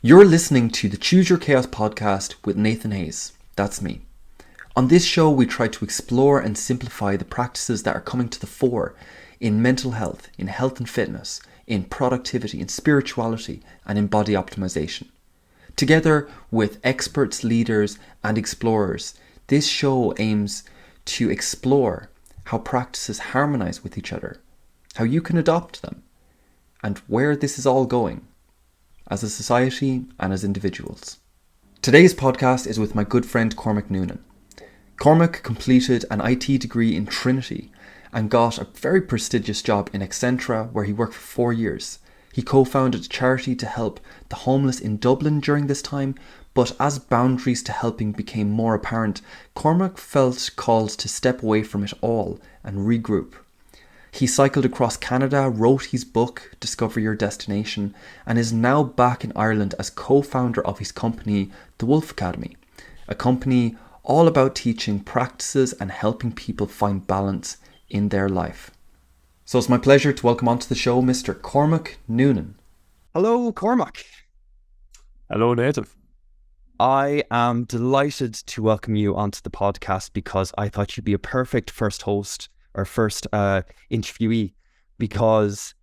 You're listening to the Choose Your Chaos podcast with Nathan Hayes. That's me. On this show, we try to explore and simplify the practices that are coming to the fore in mental health, in health and fitness, in productivity, in spirituality, and in body optimization. Together with experts, leaders, and explorers, this show aims to explore how practices harmonize with each other, how you can adopt them, and where this is all going as a society and as individuals. Today's podcast is with my good friend Cormac Noonan. Cormac completed an IT degree in Trinity and got a very prestigious job in Accenture where he worked for 4 years. He co-founded a charity to help the homeless in Dublin during this time, but as boundaries to helping became more apparent, Cormac felt called to step away from it all and regroup. He cycled across Canada, wrote his book, Discover Your Destination, and is now back in Ireland as co-founder of his company, The Wolf Academy, a company all about teaching practices and helping people find balance in their life. So it's my pleasure to welcome onto the show Mr. Cormac Noonan. Hello, Cormac. Hello, Nathan. I am delighted to welcome you onto the podcast because I thought you'd be a perfect first host or first interviewee because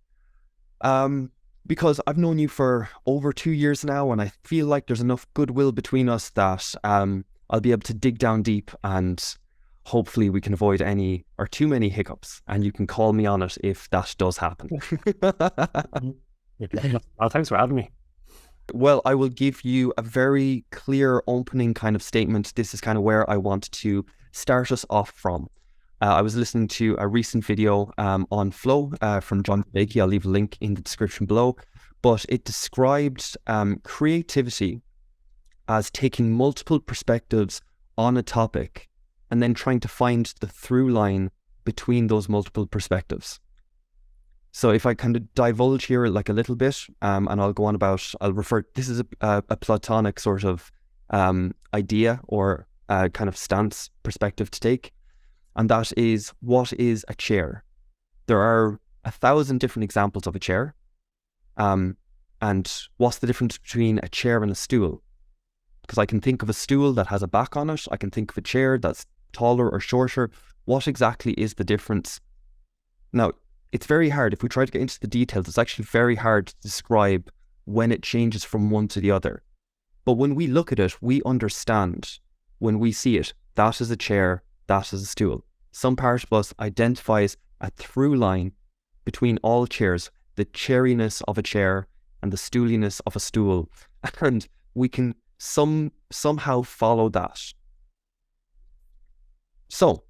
I've known you for over 2 years now, and I feel like there's enough goodwill between us that I'll be able to dig down deep and hopefully we can avoid any or too many hiccups, and you can call me on it if that does happen. Well, thanks for having me. Well, I will give you a very clear opening kind of statement. This is kind of where I want to start us off from. I was listening to a recent video on flow from John Bakey. I'll leave a link in the description below. But it described creativity as taking multiple perspectives on a topic and then trying to find the through line between those multiple perspectives. So if I kind of divulge here like a little bit, and I'll go on about, this is a Platonic sort of idea or kind of stance perspective to take. And that is, what is a chair? There are 1,000 different examples of a chair. And what's the difference between a chair and a stool? Because I can think of a stool that has a back on it. I can think of a chair that's taller or shorter. What exactly is the difference? Now, it's very hard. If we try to get into the details, it's actually very hard to describe when it changes from one to the other. But when we look at it, we understand when we see it, that is a chair, that is a stool. Some part of us identifies a through line between all chairs, the chairiness of a chair and the stooliness of a stool. And we can somehow follow that. So,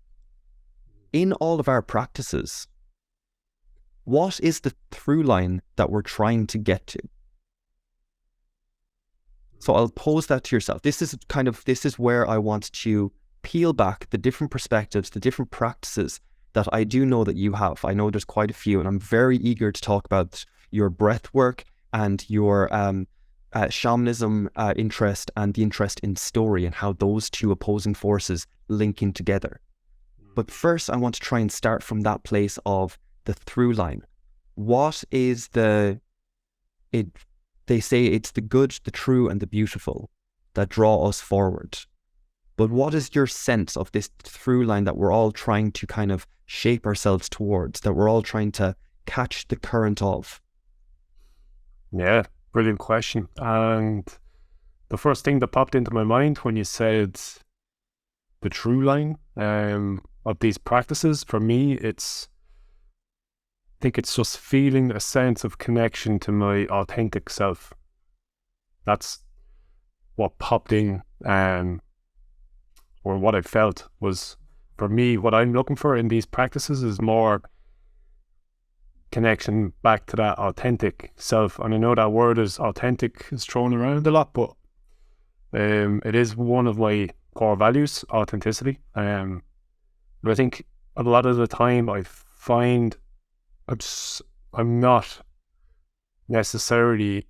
in all of our practices, what is the through line that we're trying to get to? So I'll pose that to yourself. This is where I want to peel back the different perspectives, the different practices that I do know that you have. I know there's quite a few, and I'm very eager to talk about your breath work and your shamanism interest and the interest in story and how those two opposing forces link in together. But first, I want to try and start from that place of the through line. What is they say it's the good, the true, and the beautiful that draw us forward. But what is your sense of this through line that we're all trying to kind of shape ourselves towards, that we're all trying to catch the current of? Yeah, brilliant question. And the first thing that popped into my mind when you said the true line of these practices, for me, I think it's just feeling a sense of connection to my authentic self. That's what popped in, or what I felt was, for me, what I'm looking for in these practices is more connection back to that authentic self. And I know that word is authentic is thrown around a lot, but it is one of my core values, authenticity. But I think a lot of the time I find I'm not necessarily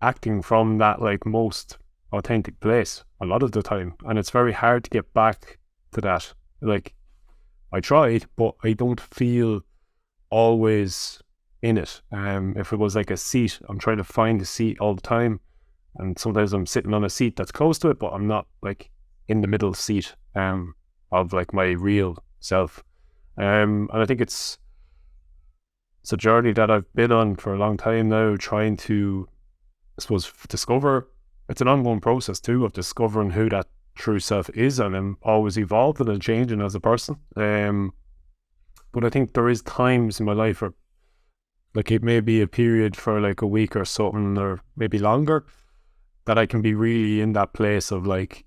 acting from that like most authentic place a lot of the time, and it's very hard to get back to that. Like, I tried, but I don't feel always in it. If it was like a seat, I'm trying to find a seat all the time, And sometimes I'm sitting on a seat that's close to it, but I'm not like in the middle seat of like my real self. And I think it's a journey that I've been on for a long time now, trying to, I suppose, discover. It's an ongoing process too of discovering who that true self is, and I'm always evolving and changing as a person. But I think there is times in my life where, like, it may be a period for like a week or something, or maybe longer, that I can be really in that place of like,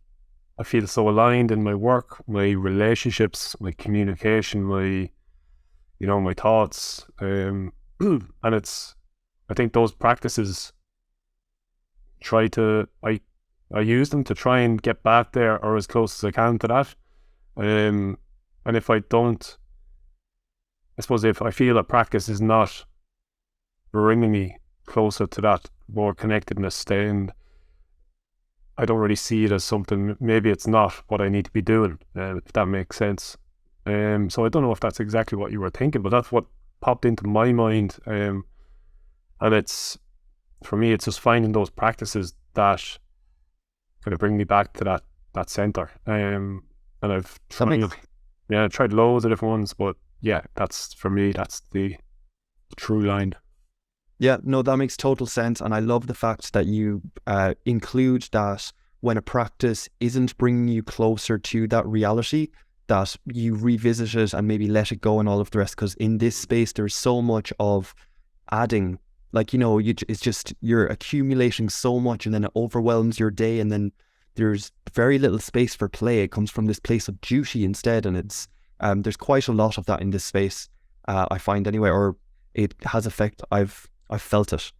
I feel so aligned in my work, my relationships, my communication, my thoughts. And I think those practices, I use them to try and get back there, or as close as I can to that. And if I don't, I suppose if I feel a practice is not bringing me closer to that more connectedness, then I don't really see it as something, maybe it's not what I need to be doing, if that makes sense. So I don't know if that's exactly what you were thinking, but that's what popped into my mind. And it's, for me, it's just finding those practices that kind of bring me back to that center. And I've tried loads of different ones, but yeah, that's, for me, that's the true line. Yeah, no, that makes total sense. And I love the fact that you include that when a practice isn't bringing you closer to that reality, that you revisit it and maybe let it go and all of the rest. Because in this space, there's so much of adding, like, it's just, you're accumulating so much, and then it overwhelms your day, and then there's very little space for play. It comes from this place of duty instead. And it's, there's quite a lot of that in this space, I find anyway, or it has effect. I've felt it,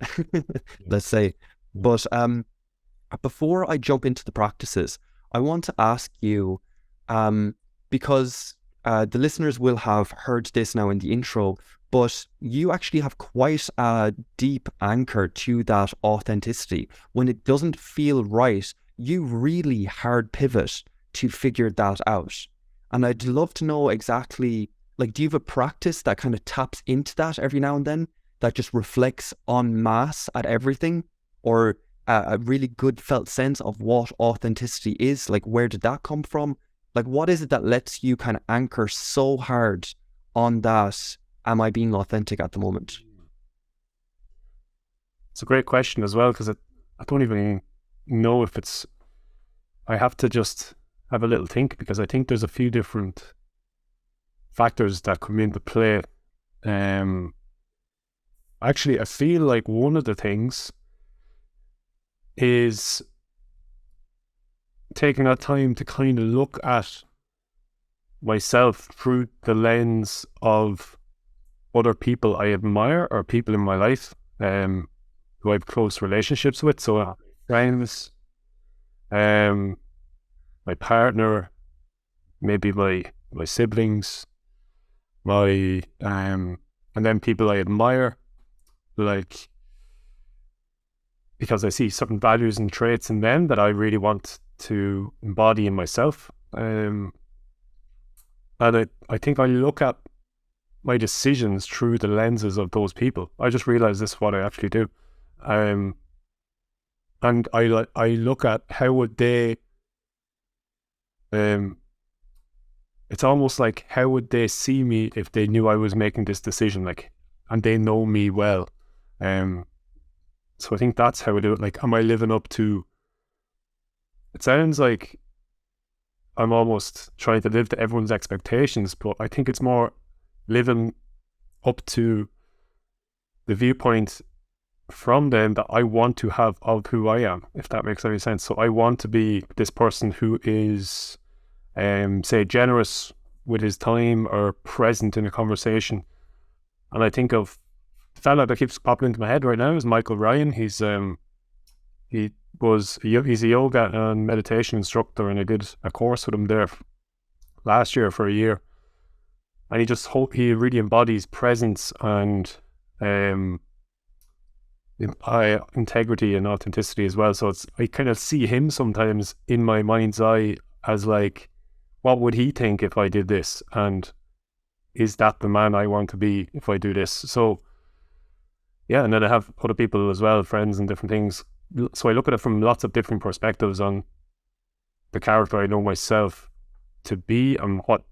let's say. But before I jump into the practices, I want to ask you, because the listeners will have heard this now in the intro, but you actually have quite a deep anchor to that authenticity. When it doesn't feel right, you really hard pivot to figure that out. And I'd love to know exactly, like, do you have a practice that kind of taps into that every now and then, that just reflects en masse at everything, or a really good felt sense of what authenticity is? Like, where did that come from? Like, what is it that lets you kind of anchor so hard on that, am I being authentic at the moment? It's a great question as well, because I don't even know if it's, I have to just have a little think, because I think there's a few different factors that come into play. Actually, I feel like one of the things is taking that time to kind of look at myself through the lens of other people I admire, or people in my life who I have close relationships with. So friends, my partner, maybe my siblings, and then people I admire, like, because I see certain values and traits in them that I really want to embody in myself. And I think I look at my decisions through the lenses of those people. I just realized this is what I actually do. And I look at how would they, it's almost like, how would they see me if they knew I was making this decision, like, and they know me well. So I think that's how I do it. Like, am I living up to, it sounds like I'm almost trying to live to everyone's expectations, but I think it's more living up to the viewpoint from them that I want to have of who I am, if that makes any sense. So I want to be this person who is, say, generous with his time, or present in a conversation. And I think of the fella that keeps popping into my head right now is Michael Ryan. He's a yoga and meditation instructor, and I did a course with him there last year for a year. And he really embodies presence and integrity and authenticity as well. So I kind of see him sometimes in my mind's eye as like, what would he think if I did this? And is that the man I want to be if I do this? So yeah, and then I have other people as well, friends and different things, so I look at it from lots of different perspectives on the character I know myself to be and what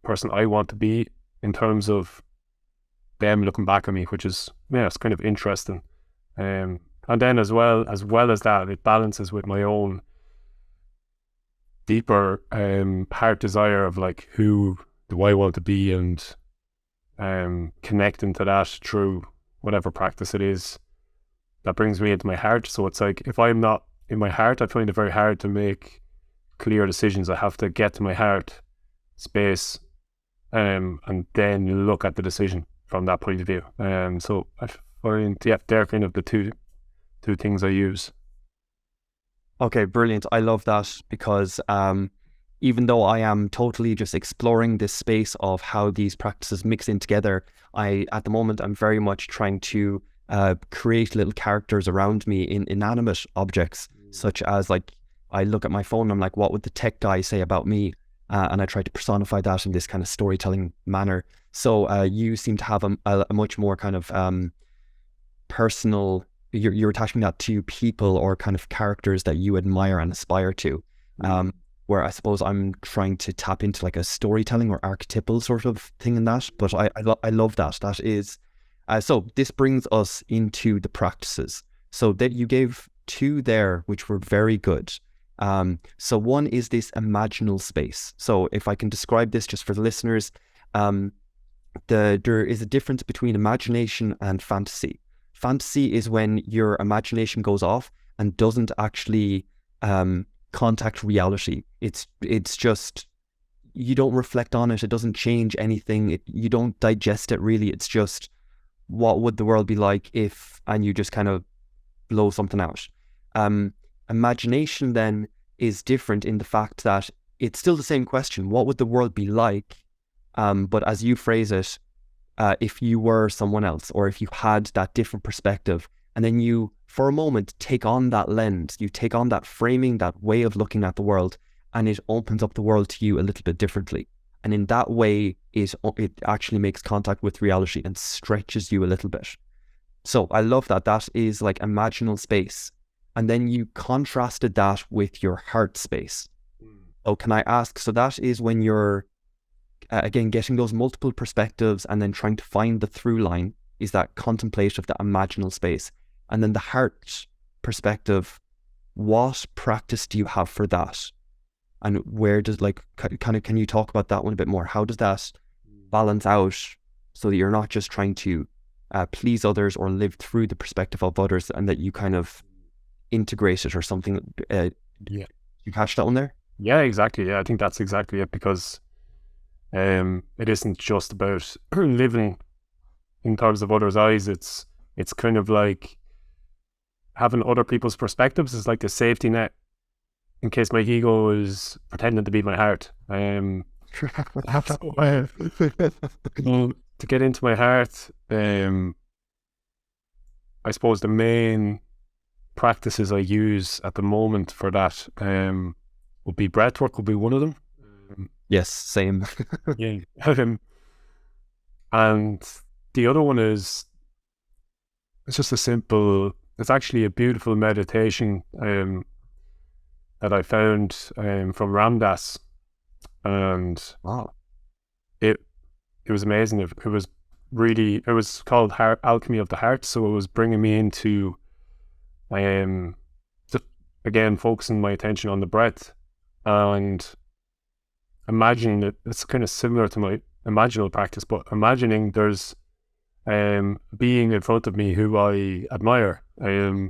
person I want to be in terms of them looking back at me, which is, yeah, it's kind of interesting. And then as well as that, it balances with my own deeper heart desire of like, who do I want to be, and connecting to that through whatever practice it is that brings me into my heart. So it's like, if I'm not in my heart, I find it very hard to make clear decisions. I have to get to my heart space and then look at the decision from that point of view. So I find, yeah, they're kind of the two things I use. Okay, brilliant. I love that, because even though I am totally just exploring this space of how these practices mix in together, at the moment, I'm very much trying to create little characters around me in inanimate objects, such as, like, I look at my phone and I'm like, what would the tech guy say about me? And I try to personify that in this kind of storytelling manner. So you seem to have a much more kind of personal, you're attaching that to people or kind of characters that you admire and aspire to. Where I suppose I'm trying to tap into like a storytelling or archetypal sort of thing in that. But I love that. That is, so this brings us into the practices. So that you gave two there, which were very good. So one is this imaginal space. So if I can describe this just for the listeners, there is a difference between imagination and fantasy. Fantasy is when your imagination goes off and doesn't actually contact reality. It's just, you don't reflect on it. It doesn't change anything. You don't digest it really. It's just, what would the world be like if, and you just kind of blow something out. Imagination then is different in the fact that it's still the same question. What would the world be like? But as you phrase it, if you were someone else, or if you had that different perspective, and then you, for a moment, take on that lens, you take on that framing, that way of looking at the world, and it opens up the world to you a little bit differently. And in that way, it actually makes contact with reality and stretches you a little bit. So I love that. That is like imaginal space. And then you contrasted that with your heart space. Oh, can I ask, so that is when you're, again, getting those multiple perspectives and then trying to find the through line, is that contemplative, that imaginal space. And then the heart perspective, what practice do you have for that? And where does, like, kind of, can you talk about that one a bit more? How does that balance out so that you're not just trying to please others or live through the perspective of others, and that you kind of integrate it or something? Yeah. You catch that one there? Yeah, exactly. Yeah, I think that's exactly it, because it isn't just about living in terms of others' eyes. It's kind of like having other people's perspectives is like the safety net in case my ego is pretending to be my heart. To get into my heart, I suppose the main practices I use at the moment for that would be breathwork, would be one of them. Yes, same. Yeah. And the other one is, it's just it's actually a beautiful meditation that I found from Ram Dass, and Wow. It was amazing. It was called Alchemy of the Heart. So it was bringing me into just again focusing my attention on the breath and imagining that it's kind of similar to my imaginal practice, but imagining there's being in front of me who I admire and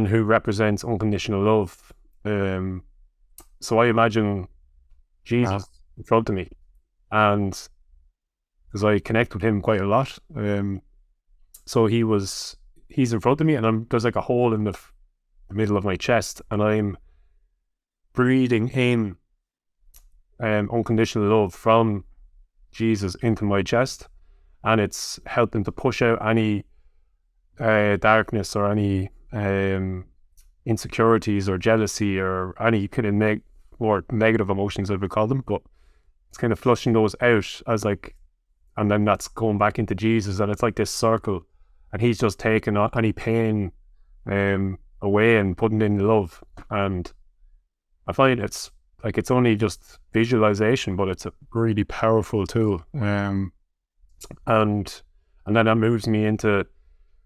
who represents unconditional love. So I imagine Jesus in front of me, and because I connect with him quite a lot, so he's in front of me, and there's like a hole in the middle of my chest, and I'm breathing in unconditional love from Jesus into my chest, and it's helping to push out any darkness or any insecurities or jealousy or any kind of more negative emotions, I would call them, but it's kind of flushing those out as like, and then that's going back into Jesus, and it's like this circle, and he's just taking any pain away and putting in love. And I find it's only just visualization, but it's a really powerful tool. And then that moves me into,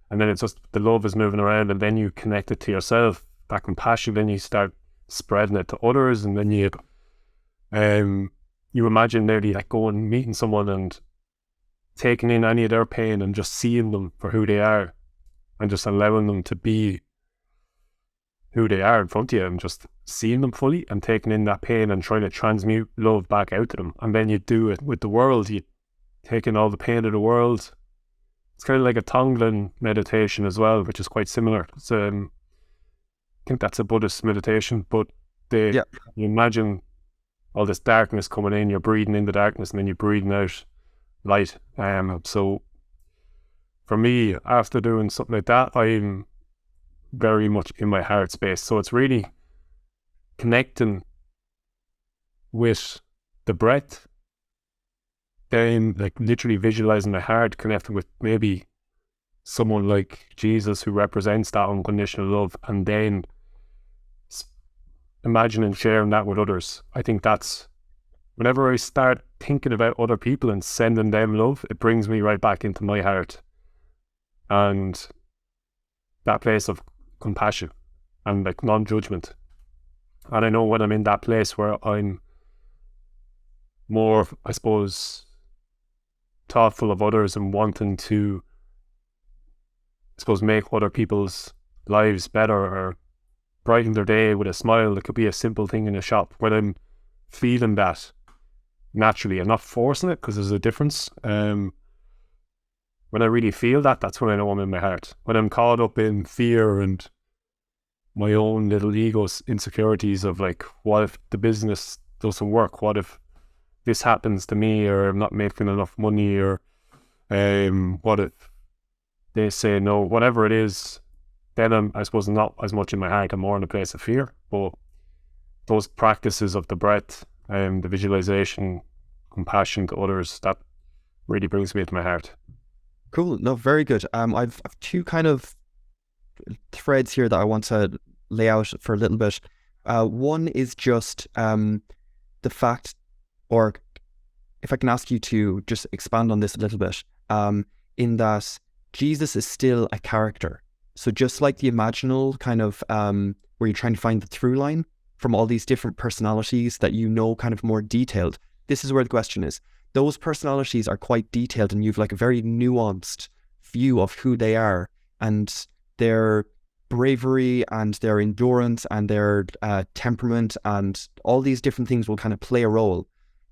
and then it's just the love is moving around, and then you connect it to yourself, that compassion, then you start spreading it to others, and then you imagine nearly like going meeting someone and taking in any of their pain and just seeing them for who they are, and just allowing them to be who they are in front of you, and just seeing them fully and taking in that pain and trying to transmute love back out to them. And then you do it with the world, you take in all the pain of the world. It's kind of like a Tonglen meditation as well, which is quite similar. It's, I think that's a Buddhist meditation, but you imagine all this darkness coming in, you're breathing in the darkness, and then you're breathing out light. So for me, after doing something like that, I'm very much in my heart space. So it's really connecting with the breath, then like literally visualizing my heart, connecting with maybe someone like Jesus who represents that unconditional love, and then imagining sharing that with others. I think that's, whenever I start thinking about other people and sending them love, it brings me right back into my heart and that place of compassion and like non-judgment. And I know when I'm in that place where I'm more, I suppose, thoughtful of others and wanting to, I suppose, make other people's lives better or brighten their day with a smile. It could be a simple thing in a shop. When I'm feeling that naturally and not forcing it, because there's a difference. When I really feel that, that's when I know I'm in my heart. When I'm caught up in fear and my own little ego's insecurities of like, what if the business doesn't work? What if this happens to me, or I'm not making enough money, or what if they say no? Whatever it is, then I'm, I suppose, not as much in my heart. I'm more in a place of fear. But those practices of the breath, the visualization, compassion to others, that really brings me into my heart. Cool. No, very good. I've two kind of threads here that I want to lay out for a little bit. One is just the fact, or if I can ask you to just expand on this a little bit, in that Jesus is still a character. So just like the imaginal kind of where you're trying to find the through line from all these different personalities that you know kind of more detailed, this is where the question is. Those personalities are quite detailed, and you've like a very nuanced view of who they are, and their bravery and their endurance and their temperament and all these different things will kind of play a role.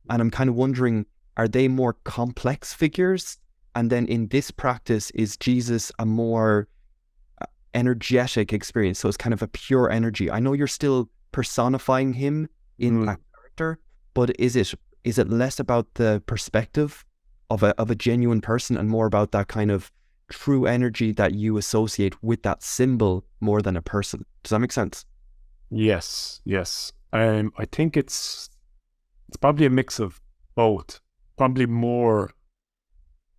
And I'm kind of wondering, are they more complex figures? And then in this practice, is Jesus a more energetic experience? So it's kind of a pure energy. I know you're still personifying him in that character, but is it less about the perspective of a genuine person and more about that kind of true energy that you associate with that symbol more than a person? Does that make sense? Yes. I think it's probably a mix of both. Probably more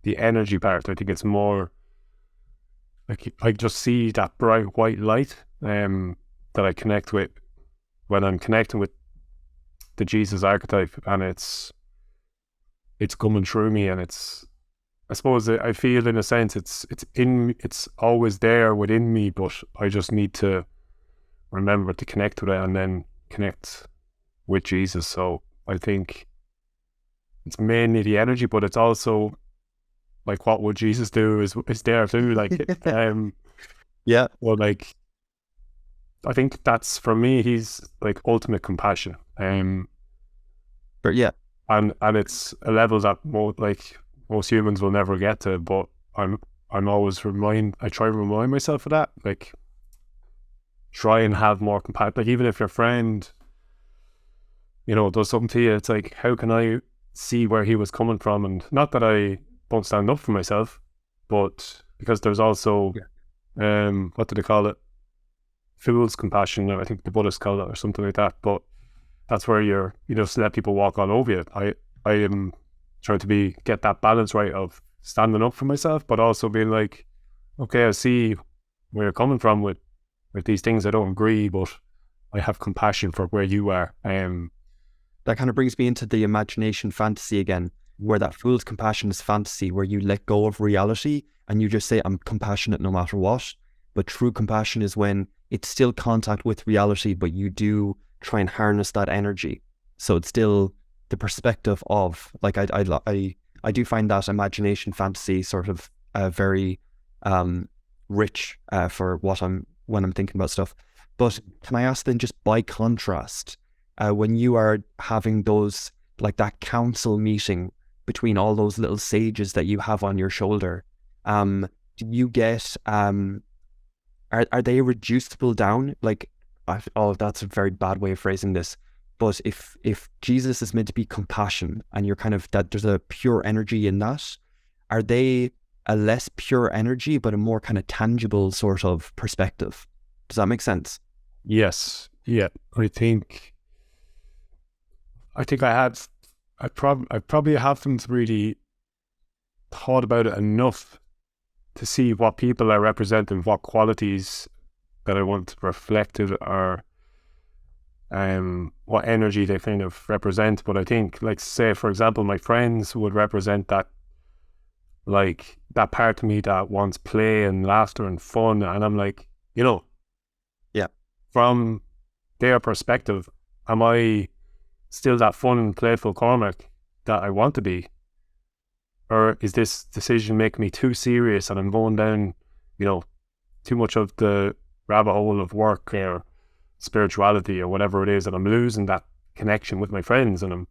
the energy part. I think it's more like I just see that bright white light that I connect with when I'm connecting with the Jesus archetype, and it's coming through me, and it's, I suppose I feel in a sense it's always there within me, but I just need to remember to connect with it and then connect with Jesus. So I think it's mainly the energy, but it's also like, what would Jesus do is there too. Like, yeah. Well, like, I think that's, for me, he's like ultimate compassion. But yeah, and it's a level that most humans will never get to. But I'm always I try to remind myself of that. Like, try and have more compassion. Like, even if your friend, does something to you, it's like, how can I see where he was coming from? And not that I don't stand up for myself, but because there's also, what do they call it? Fool's compassion, I think the Buddhists call it, or something like that. But that's where you just let people walk all over you. I am trying to get that balance right of standing up for myself, but also being like, okay, I see where you're coming from with these things. I don't agree, but I have compassion for where you are. That kind of brings me into the imagination fantasy again, where that fool's compassion is fantasy, where you let go of reality and you just say, I'm compassionate no matter what. But true compassion is when it's still contact with reality, but you do try and harness that energy. So it's still the perspective of, like, I do find that imagination fantasy sort of very rich for when I'm thinking about stuff. But can I ask then, just by contrast, when you are having those, like that council meeting between all those little sages that you have on your shoulder, do you get, are they reducible down? Like, that's a very bad way of phrasing this. But if Jesus is meant to be compassion and you're kind of, that there's a pure energy in that, are they a less pure energy, but a more kind of tangible sort of perspective? Does that make sense? Yes. Yeah. I probably haven't really thought about it enough to see what people are representing, what qualities that I want reflected, or what energy they kind of represent. But I think, like, say, for example, my friends would represent that, like, that part of me that wants play and laughter and fun. And I'm like, yeah, from their perspective, am I still that fun and playful Cormac that I want to be? Or is this decision making me too serious and I'm going down, too much of the rabbit hole of work or spirituality or whatever it is, and I'm losing that connection with my friends? And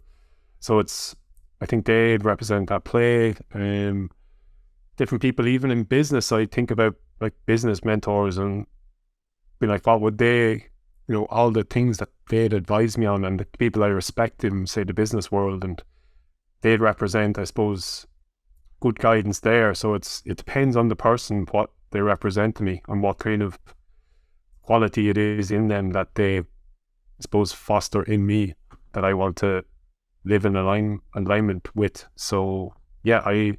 I think they'd represent that play. Different people, even in business, I think about, like, business mentors and be like, what would they, all the things that they'd advise me on, and the people I respect in, say, the business world, and they'd represent, I suppose, good guidance there. So it depends on the person, what they represent to me, and what kind of quality it is in them that they, I suppose, foster in me that I want to live in alignment with. So yeah, I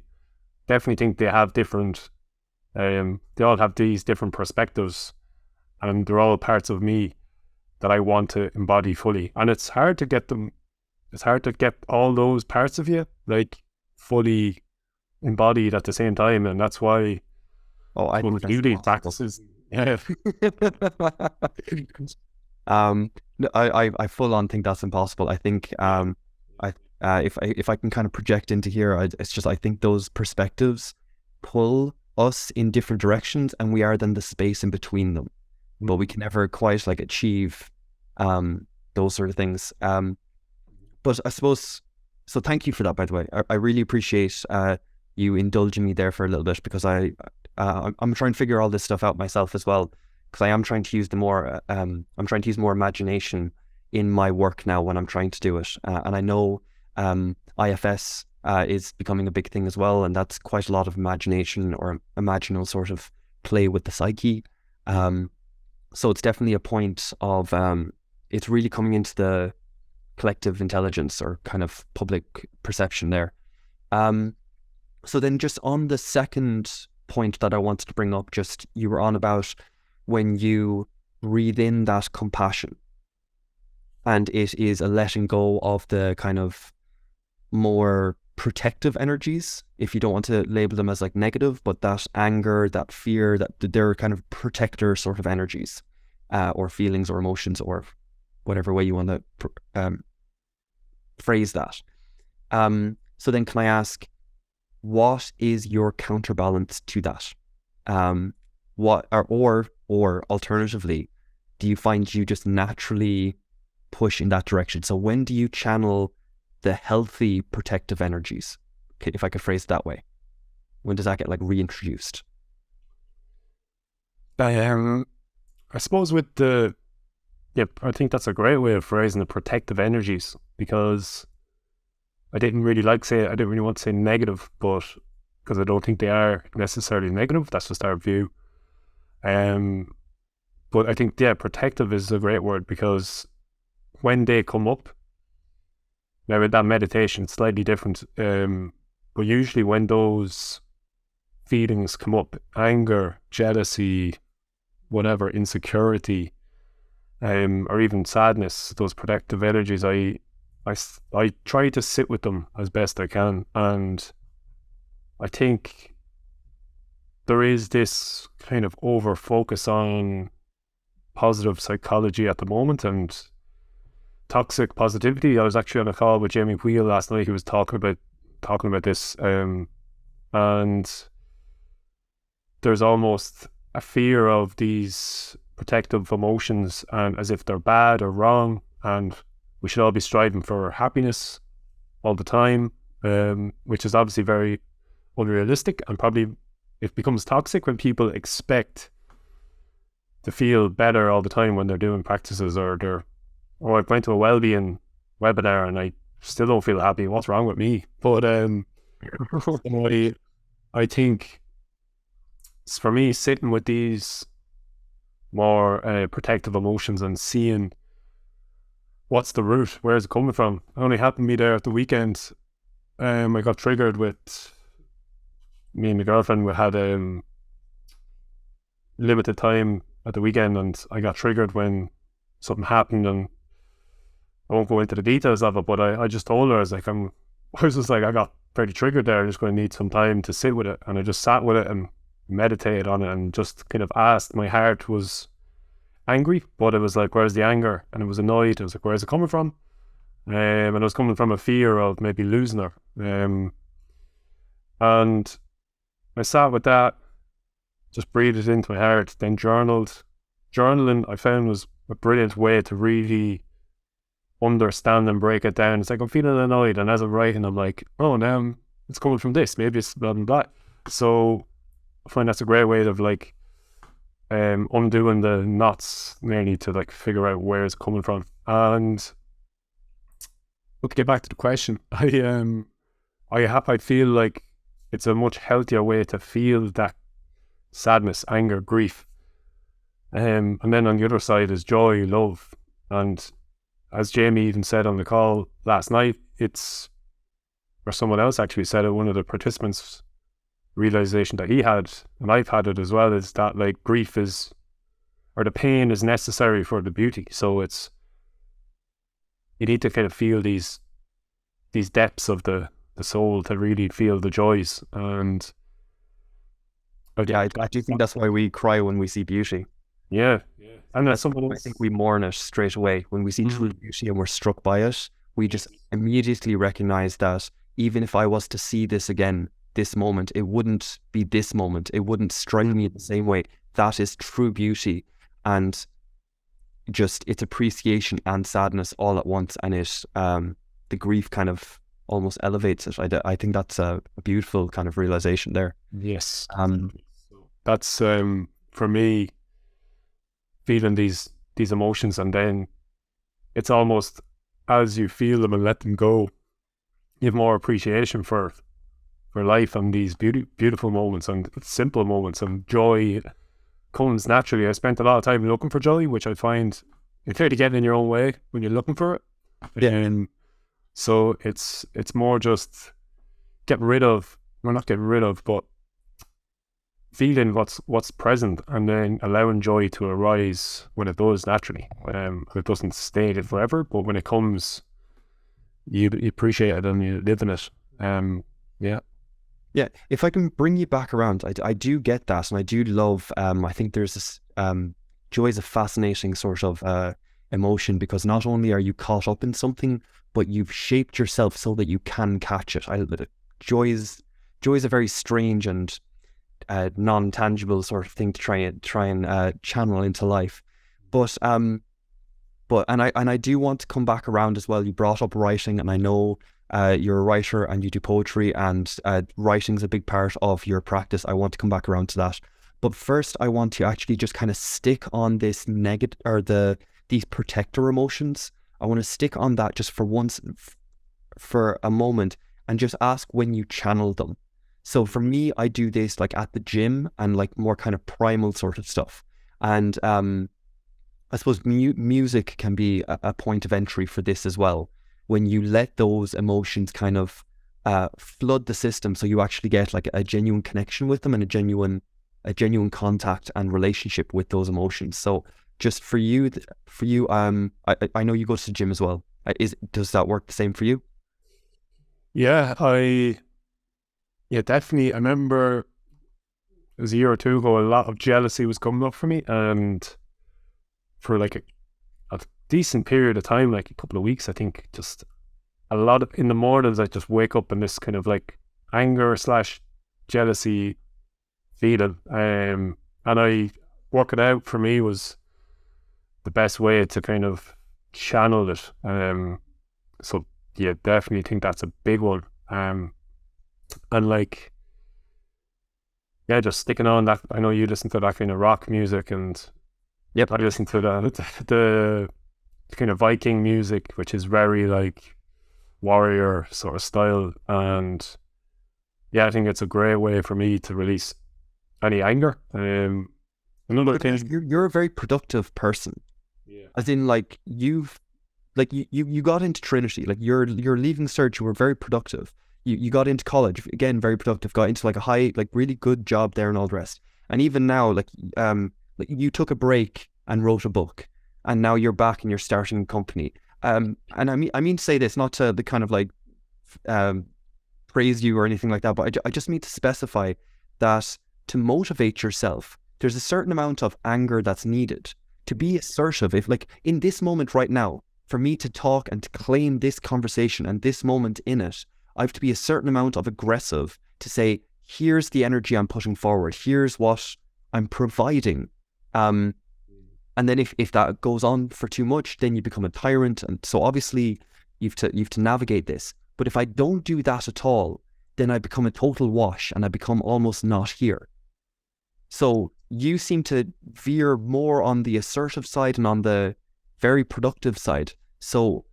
definitely think they have different, they all have these different perspectives, and they're all parts of me that I want to embody fully. And it's hard to get all those parts of you, like, fully embodied at the same time. And that's why I think that's beauty practices. Yeah. I full on think that's impossible. I think if I can kind of project into here, it's just, I think those perspectives pull us in different directions, and we are then the space in between them. But we can never quite, like, achieve those sort of things. But I suppose, so thank you for that, by the way. I really appreciate you indulging me there for a little bit, because I'm trying to figure all this stuff out myself as well, because I am trying to use I'm trying to use more imagination in my work now when I'm trying to do it. And I know IFS is becoming a big thing as well, and that's quite a lot of imagination or imaginal sort of play with the psyche. So it's definitely a point of, it's really coming into the collective intelligence or kind of public perception there. So then, just on the second point that I wanted to bring up, just you were on about when you breathe in that compassion, and it is a letting go of the kind of more protective energies, if you don't want to label them as, like, negative, but that anger, that fear, that they're kind of protector sort of energies, or feelings or emotions, or whatever way you want to phrase that. So then, can I ask, what is your counterbalance to that? What or alternatively, do you find you just naturally push in that direction? So when do you channel the healthy protective energies, if I could phrase it that way? When does that get, like, reintroduced? I suppose with I think that's a great way of phrasing the protective energies, because I didn't really want to say negative, but because I don't think they are necessarily negative, that's just our view. But I think, protective is a great word, because when they come up, now with that meditation, it's slightly different, but usually when those feelings come up, anger, jealousy, whatever, insecurity, or even sadness, those protective energies, I try to sit with them as best I can. And I think there is this kind of over focus on positive psychology at the moment and toxic positivity. I was actually on a call with Jamie Wheel last night. He was talking about this, and there's almost a fear of these protective emotions, and as if they're bad or wrong, and we should all be striving for happiness all the time, which is obviously very unrealistic, and probably it becomes toxic when people expect to feel better all the time when they're doing practices, or I went to a well-being webinar and I still don't feel happy. What's wrong with me? But I think for me, sitting with these more protective emotions and seeing what's the root, where's it coming from. It only happened to me there at the weekend. I got triggered with me and my girlfriend. We had limited time at the weekend, and I got triggered when something happened, and I won't go into the details of it, but I just told her, I got pretty triggered there. I'm just going to need some time to sit with it. And I just sat with it and meditated on it and just kind of asked. My heart was angry, but it was like, where's the anger? And it was annoyed. I was like, where's it coming from? And it was coming from a fear of maybe losing her. And I sat with that, just breathed it into my heart, then journaled. Journaling, I found, was a brilliant way to really understand and break it down. It's like, I'm feeling annoyed, and as I'm writing, I'm like, oh, now it's coming from this, maybe it's blah blah blah. So I find that's a great way of like undoing the knots, mainly to like figure out where it's coming from. And to get back to the question, I feel like it's a much healthier way to feel that sadness, anger, grief, and then on the other side is joy, love. And as Jamie even said on the call last night, or someone else actually said it, one of the participants' realization that he had, and I've had it as well, is that like grief or the pain is necessary for the beauty. So you need to kind of feel these depths of the soul to really feel the joys. And I do think that's why we cry when we see beauty. Yeah. And that's something I think we mourn it straight away. When we see true beauty and we're struck by it, we just immediately recognize that even if I was to see this again, this moment, it wouldn't be this moment. It wouldn't strike me in the same way. That is true beauty. And just its appreciation and sadness all at once. And the grief kind of almost elevates it. I think that's a beautiful kind of realization there. Yes. That's for me, feeling these emotions, and then it's almost as you feel them and let them go, you have more appreciation for life and these beautiful moments and simple moments, and joy comes naturally. I spent a lot of time looking for joy, which I find you try to get in your own way when you're looking for it. And so it's more just not getting rid of, but feeling what's present, and then allowing joy to arise when it does naturally. It doesn't stay there forever, but when it comes, you appreciate it and you live in it. Yeah, if I can bring you back around, I do get that, and I do love, I think there's this, joy is a fascinating sort of emotion, because not only are you caught up in something, but you've shaped yourself so that you can catch it. Joy is a very strange and non-tangible sort of thing to try and channel into life. But I do want to come back around as well. You brought up writing, and I know you're a writer and you do poetry, and writing's a big part of your practice. I want to come back around to that. But first, I want to actually just kind of stick on this negative, or these protector emotions. I want to stick on that just for a moment, and just ask when you channel them. So for me, I do this like at the gym and like more kind of primal sort of stuff. And I suppose music can be a point of entry for this as well. When you let those emotions kind of flood the system so you actually get like a genuine connection with them and a genuine contact and relationship with those emotions. So just for you, I know you go to the gym as well. Does that work the same for you? Yeah, definitely. I remember it was a year or two ago, a lot of jealousy was coming up for me, and for like a decent period of time, like a couple of weeks, I think, just a lot of, in the mornings, I just wake up in this kind of like anger / jealousy feeling. And I working out for me was the best way to kind of channel it. So yeah, definitely think that's a big one. And like, yeah, just sticking on that. I know you listen to that kind of rock music, and Yep. I listen to the kind of Viking music, which is very like warrior sort of style. And yeah, I think it's a great way for me to release any anger. Another thing, You're a very productive person. yeah, As in, like, you got into Trinity, like you're leaving cert, you were very productive. You got into college, again, very productive, got into like a high, like really good job there and all the rest. And even now, like you took a break and wrote a book, and now you're back and you're starting a company. And I mean to say this, not to the kind of like praise you or anything like that, but I just mean to specify that to motivate yourself, there's a certain amount of anger that's needed to be assertive. If like in this moment right now, for me to talk and to claim this conversation and this moment in it, I have to be a certain amount of aggressive to say, here's the energy I'm putting forward, here's what I'm providing. And then if that goes on for too much, then you become a tyrant. And so obviously you've to navigate this. But if I don't do that at all, then I become a total wash and I become almost not here. So you seem to veer more on the assertive side and on the very productive side. So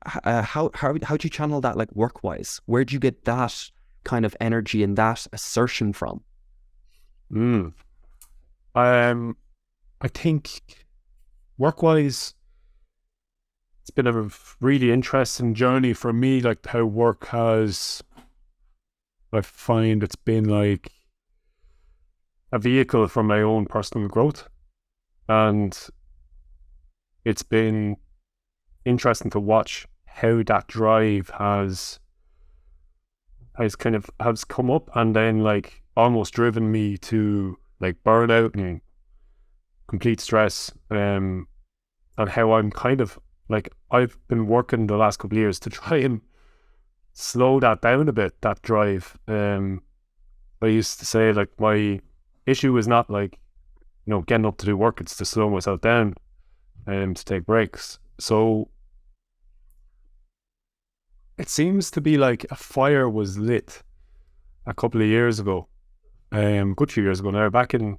how do you channel that, like, work-wise? Where do you get that kind of energy and that assertion from? I think work-wise, it's been a really interesting journey for me, like how work has, I find it's been like a vehicle for my own personal growth. And it's been interesting to watch how that drive has come up and then like almost driven me to like burnout and complete stress, and how I'm kind of like, I've been working the last couple of years to try and slow that down a bit, that drive. I used to say like my issue is not like, getting up to do work, it's to slow myself down and to take breaks. So it seems to be like a fire was lit a couple of years ago, good few years ago now, back in,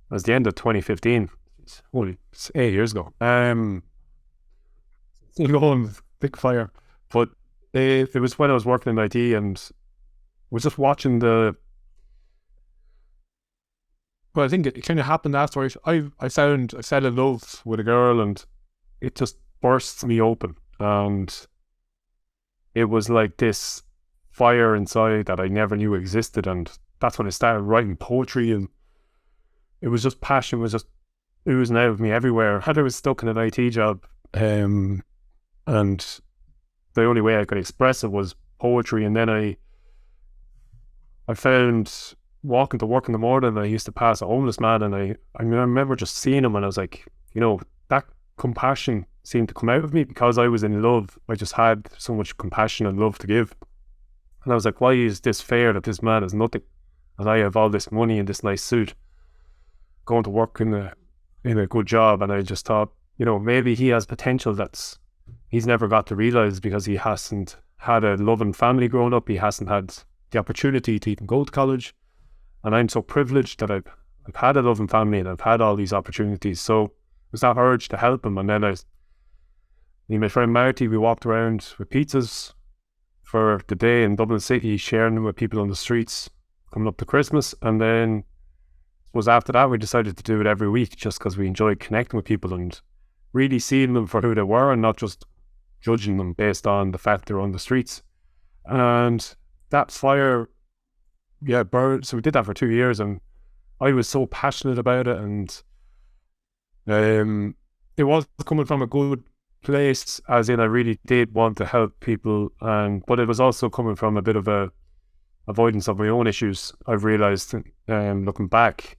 it was the end of 2015. Holy, it's 8 years ago. Still going, big fire. But it was when I was working in IT and was just watching well, I think it kind of happened afterwards. I fell in love with a girl and it just burst me open. And it was like this fire inside that I never knew existed. And that's when I started writing poetry, and it was just passion was just oozing out of me everywhere. I was stuck in an IT job, and the only way I could express it was poetry. And then I found walking to work in the morning, I used to pass a homeless man, and I remember just seeing him, and I was like, that compassion seemed to come out of me because I was in love. I just had so much compassion and love to give. And I was like, why is this fair that this man has nothing and I have all this money and this nice suit, going to work in a good job? And I just thought, maybe he has potential that's he's never got to realize because he hasn't had a loving family growing up. He hasn't had the opportunity to even go to college. And I'm so privileged that I've had a loving family and I've had all these opportunities. So it was that urge to help him. And then me and my friend Marty, we walked around with pizzas for the day in Dublin City, sharing them with people on the streets coming up to Christmas. And then was after that we decided to do it every week, just because we enjoyed connecting with people and really seeing them for who they were and not just judging them based on the fact they're on the streets. And that fire, burned. So we did that for 2 years, and I was so passionate about it, and it was coming from a good place, as in I really did want to help people, but it was also coming from a bit of a avoidance of my own issues. I've realized, looking back,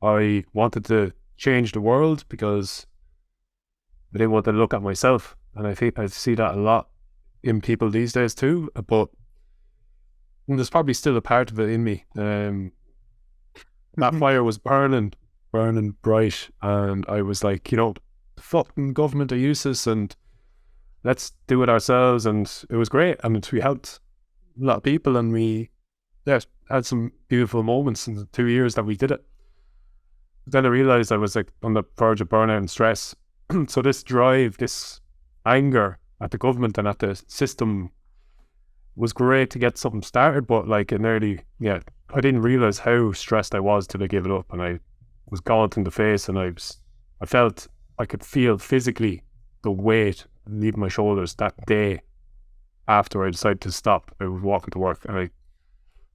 I wanted to change the world because I didn't want to look at myself, and I think I see that a lot in people these days too. But there's probably still a part of it in me. That fire was burning bright, and I was like, the fucking government are useless, and let's do it ourselves. And it was great. I mean, we helped a lot of people, and we had some beautiful moments in the 2 years that we did it. Then I realized I was like on the verge of burnout and stress. So this drive, this anger at the government and at the system was great to get something started, but like I didn't realize how stressed I was till I gave it up, and I was gaunt in the face, and I felt I could feel physically the weight leaving my shoulders that day after I decided to stop. I was walking to work, and I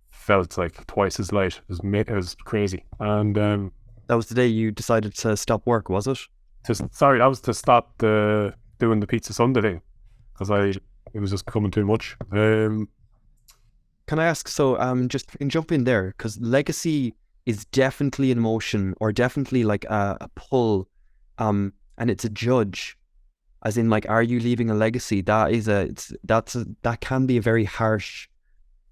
felt like twice as light. It was crazy. And that was the day you decided to stop work, was it? That was to stop doing the pizza Sunday thing, because it was just coming too much. Can I ask, so just jump in there, because legacy is definitely an emotion, or definitely like a pull, and it's a judge, as in like, are you leaving a legacy? That can be a very harsh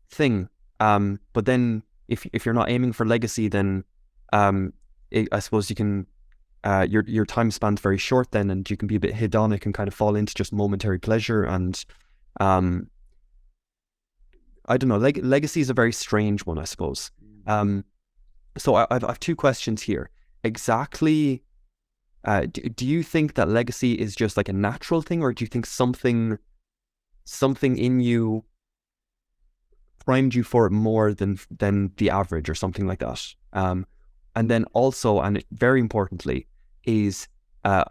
thing. But then if you're not aiming for legacy, then I suppose you can your time span's very short then, and you can be a bit hedonic and kind of fall into just momentary pleasure. And I don't know, legacy is a very strange one, I suppose. So I've two questions here. Exactly, do you think that legacy is just like a natural thing, or do you think something in you primed you for it more than the average, or something like that? And then also, and very importantly, is so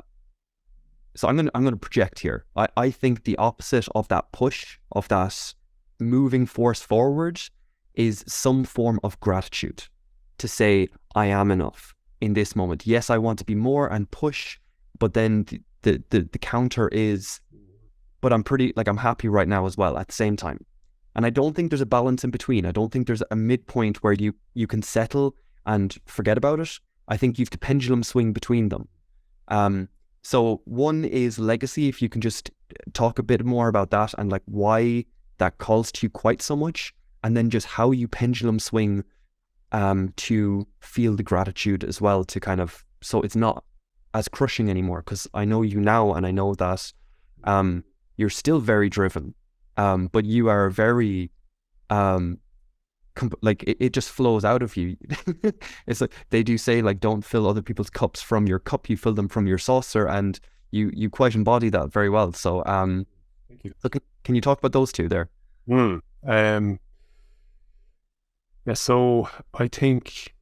I'm gonna project here. I think the opposite of that push, of that moving force forward, is some form of gratitude, to say, I am enough in this moment. Yes, I want to be more and push, but then the counter is, but I'm happy right now as well at the same time. And I don't think there's a balance in between. I don't think there's a midpoint where you can settle and forget about it. I think you have to pendulum swing between them. So one is legacy, if you can just talk a bit more about that, and like why that calls to you quite so much, and then just how you pendulum swing to feel the gratitude as well, to kind of, so it's not as crushing anymore. Because I know you now, and I know that you're still very driven, but you are very like it just flows out of you. It's like they do say, like, don't fill other people's cups from your cup, you fill them from your saucer, and you quite embody that very well. So Thank you. So can you talk about those two there? Yeah, so I think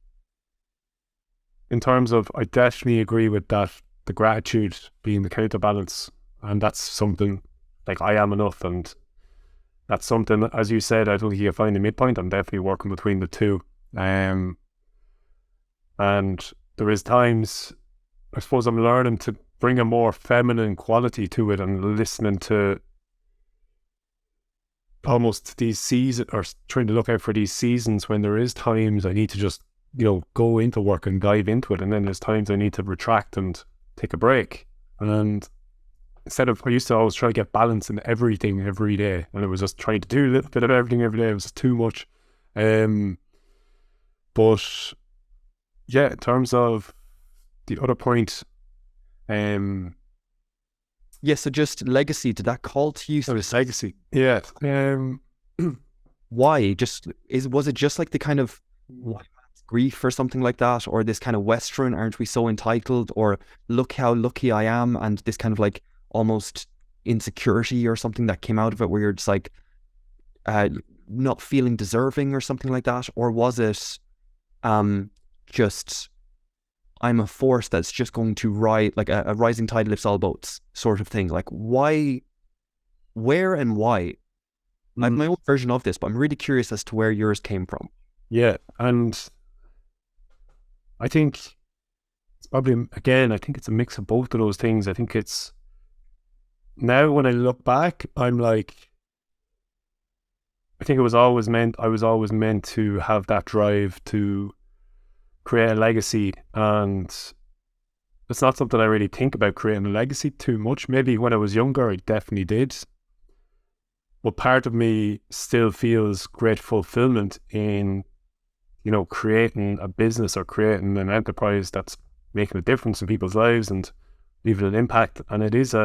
in terms of, I definitely agree with that, the gratitude being the counterbalance, and that's something like I am enough, and that's something, as you said, I don't think you can find a midpoint. I'm definitely working between the two. And there is times, I suppose I'm learning to bring a more feminine quality to it, and listening to almost these seasons, or trying to look out for these seasons when there is times I need to just, go into work and dive into it. And then there's times I need to retract and take a break. And instead of, I used to always try to get balance in everything every day, and it was just trying to do a little bit of everything every day. It was just too much. But yeah, in terms of the other point, yeah, so just legacy, did that call to you? So it's legacy. Yeah. Why? Was it just like the kind of grief or something like that, or this kind of Western, aren't we so entitled, or look how lucky I am, and this kind of like almost insecurity or something that came out of it, where you're just like not feeling deserving or something like that? Or was it just, I'm a force that's just going to rise, like a rising tide lifts all boats sort of thing? Like why, where and why? I have my own version of this, but I'm really curious as to where yours came from. Yeah, and I think it's probably, again, I think it's a mix of both of those things. I think it's, now when I look back, I'm like, I think I was always meant to have that drive to create a legacy, and it's not something I really think about, creating a legacy, too much. Maybe when I was younger, I definitely did. But part of me still feels great fulfillment in, creating a business or creating an enterprise that's making a difference in people's lives and leaving an impact. And it is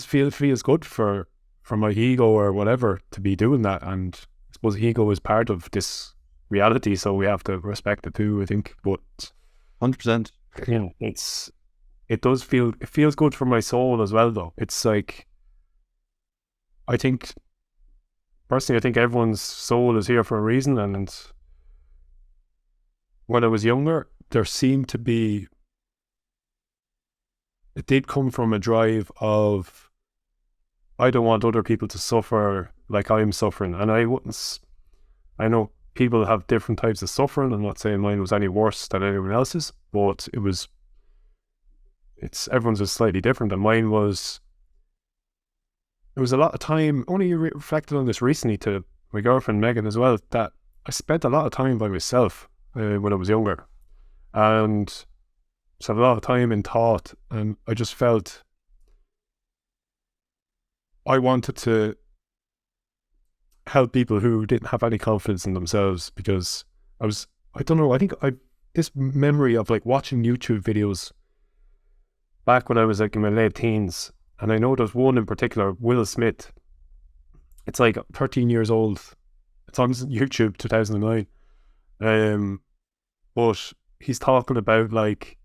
feels good for my ego or whatever to be doing that. And I suppose ego is part of this reality, so we have to respect it too, I think. But 100%. It feels good for my soul as well, though. It's like, personally, I think everyone's soul is here for a reason. And when I was younger, there seemed to be, it did come from a drive of, I don't want other people to suffer like I'm suffering. And I know people have different types of suffering. I'm not saying mine was any worse than anyone else's, but everyone's was slightly different. And mine was, it was a lot of time, only reflected on this recently to my girlfriend Megan as well, that I spent a lot of time by myself when I was younger, and spent a lot of time in thought, and I just felt I wanted to help people who didn't have any confidence in themselves, because this memory of like watching YouTube videos back when I was like in my late teens, and I know there's one in particular, Will Smith. It's like 13 years old. It's on YouTube, 2009. But he's talking about like,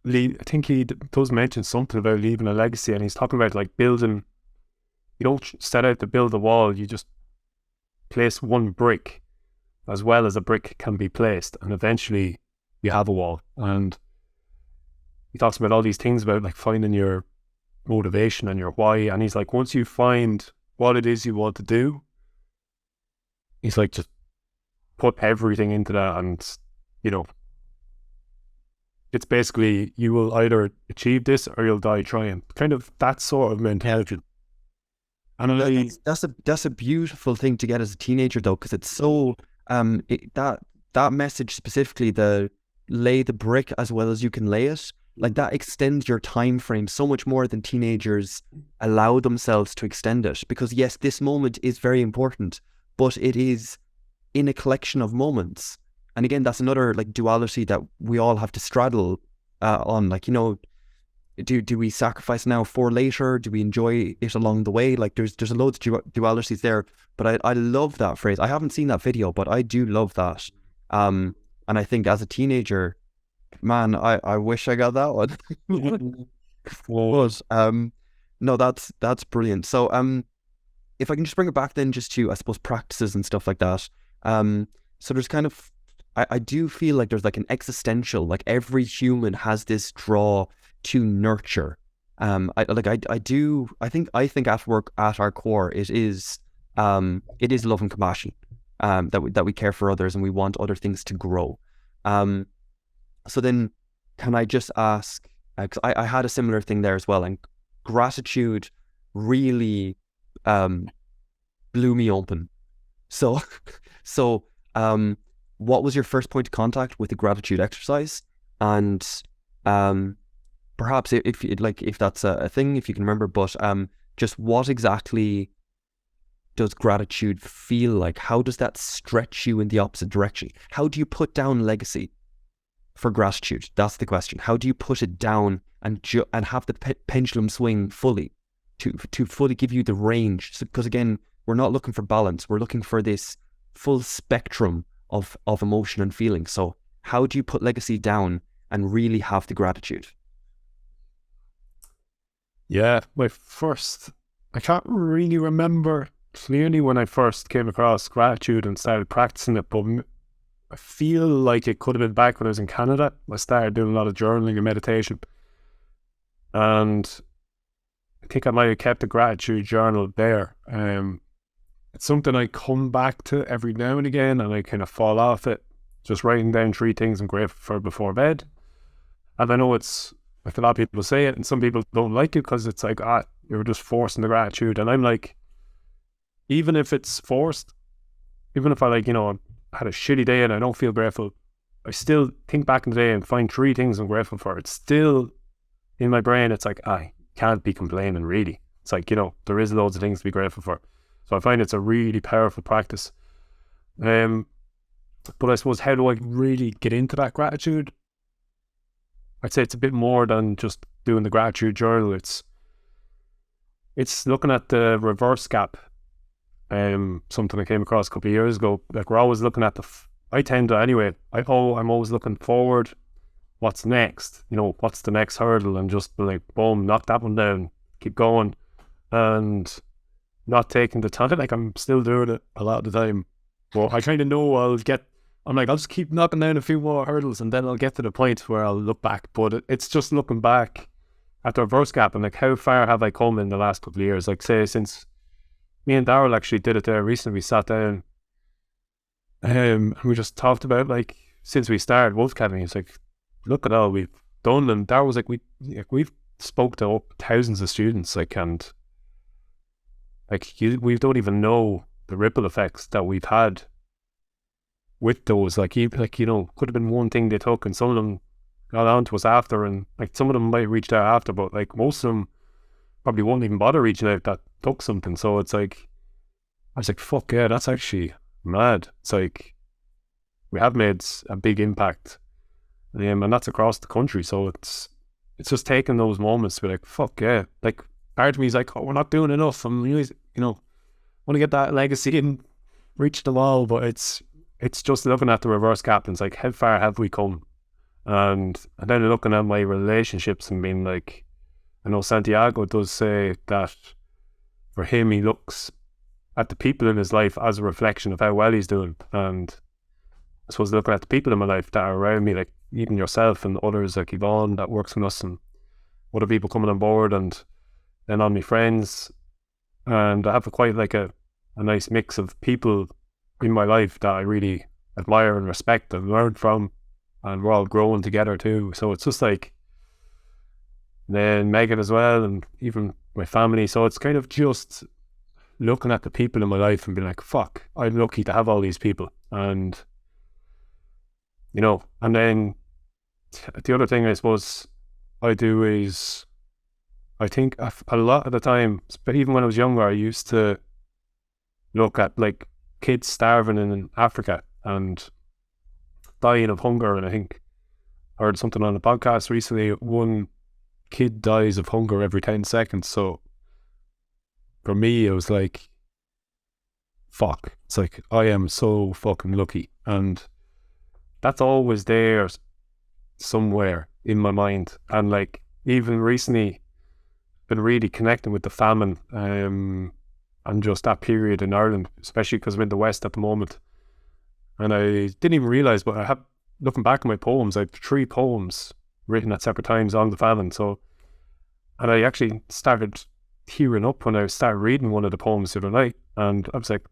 I think he does mention something about leaving a legacy, and he's talking about like building. You don't set out to build a wall, you just place one brick as well as a brick can be placed, and eventually you have a wall. And he talks about all these things about like finding your motivation and your why, and he's like, once you find what it is you want to do, he's like, just put everything into that, and it's basically, you will either achieve this or you'll die trying. Kind of that sort of mentality. And that's a beautiful thing to get as a teenager, though, because it's so that message specifically, the lay the brick as well as you can lay it, like that extends your time frame so much more than teenagers allow themselves to extend it. Because yes, this moment is very important, but it is in a collection of moments. And again, that's another like duality that we all have to straddle on. Like, do we sacrifice now for later? Do we enjoy it along the way? Like there's a loads of dualities there. But I love that phrase. I haven't seen that video, but I do love that. And I think as a teenager, man, I wish I got that one. But no, that's brilliant. So if I can just bring it back then just to, I suppose, practices and stuff like that. So there's kind of, I do feel like there's like an existential, like every human has this draw to nurture. I think at work, at our core, it is love and compassion, that we care for others and we want other things to grow. So then can I just ask, because I had a similar thing there as well, and gratitude really blew me open. So what was your first point of contact with the gratitude exercise? And perhaps if that's a thing, if you can remember, but just what exactly does gratitude feel like? How does that stretch you in the opposite direction? How do you put down legacy for gratitude? That's the question. How do you put it down and have the pendulum swing fully to fully give you the range? Because again, we're not looking for balance. We're looking for this full spectrum of emotion and feeling. So how do you put legacy down and really have the gratitude? Yeah, I can't really remember clearly when I first came across gratitude and started practicing it, but I feel like it could have been back when I was in Canada. I started doing a lot of journaling and meditation. And think I might have kept the gratitude journal there. It's something I come back to every now and again, and I kind of fall off it, just writing down 3 things I'm grateful for before bed. And I know it's, like, a lot of people say it, and some people don't like it because it's like, you're just forcing the gratitude. And I'm like, even if it's forced, even if I, like, you know, had a shitty day and I don't feel grateful, I still think back in the day and find 3 things I'm grateful for. It's still in my brain. It's like, I can't be complaining, really. It's like, you know, there is loads of things to be grateful for. So I find it's a really powerful practice. But I suppose, how do I really get into that gratitude? I'd say it's a bit more than just doing the gratitude journal. It's looking at the reverse gap. Something I came across a couple of years ago. Like, we're always looking at I tend to anyway. I'm always looking forward. What's next? You know, what's the next hurdle? And just be like, boom, knock that one down, keep going, and not taking the time. Like, I'm still doing it a lot of the time, but I kind of know I'll just keep knocking down a few more hurdles, and then I'll get to the point where I'll look back. But it's just looking back at the reverse gap and, like, how far have I come in the last couple of years? Like, say, since me and Darryl actually did it there recently, we sat down and we just talked about, like, since we started Wolf Academy, it's like, look at all we've done. And Darryl was like, we've spoke to thousands of students, like, and like, we don't even know the ripple effects that we've had with those. Like, you know, could have been one thing they took, and some of them got on to us after, and, like, some of them might have reached out after, but, like, most of them probably won't even bother reaching out that took something. So it's like, I was like, fuck yeah, that's actually mad. It's like, we have made a big impact, and that's across the country. So it's just taking those moments to be like, fuck yeah. Like, part of me is like, oh, we're not doing enough. I'm really, you know, want to get that legacy and reach the wall. But it's just looking at the reverse gap, and it's like, how far have we come? And then looking at my relationships and being like, I know Santiago does say that for him, he looks at the people in his life as a reflection of how well he's doing. And I suppose looking at the people in my life that are around me, like even yourself and others, like Yvonne that works with us, and other people coming on board, and then on my friends. And I have quite like a nice mix of people in my life that I really admire and respect and learn from, and we're all growing together too. So it's just like, then Megan as well, and even my family. So it's kind of just looking at the people in my life and being like, fuck, I'm lucky to have all these people. And, you know, and then the other thing I suppose I do is, I think a lot of the time, but even when I was younger, I used to look at, like, kids starving in Africa and dying of hunger. And I think I heard something on a podcast recently, one kid dies of hunger every 10 seconds. So for me, it was like, fuck, it's like, I am so fucking lucky. And that's always there somewhere in my mind. And, like, even recently, been really connecting with the famine, and just that period in Ireland, especially because I'm in the West at the moment. And I didn't even realise, but I have, looking back at my poems, I have 3 poems written at separate times on the famine. So, and I actually started tearing up when I started reading one of the poems the other night, and I was like,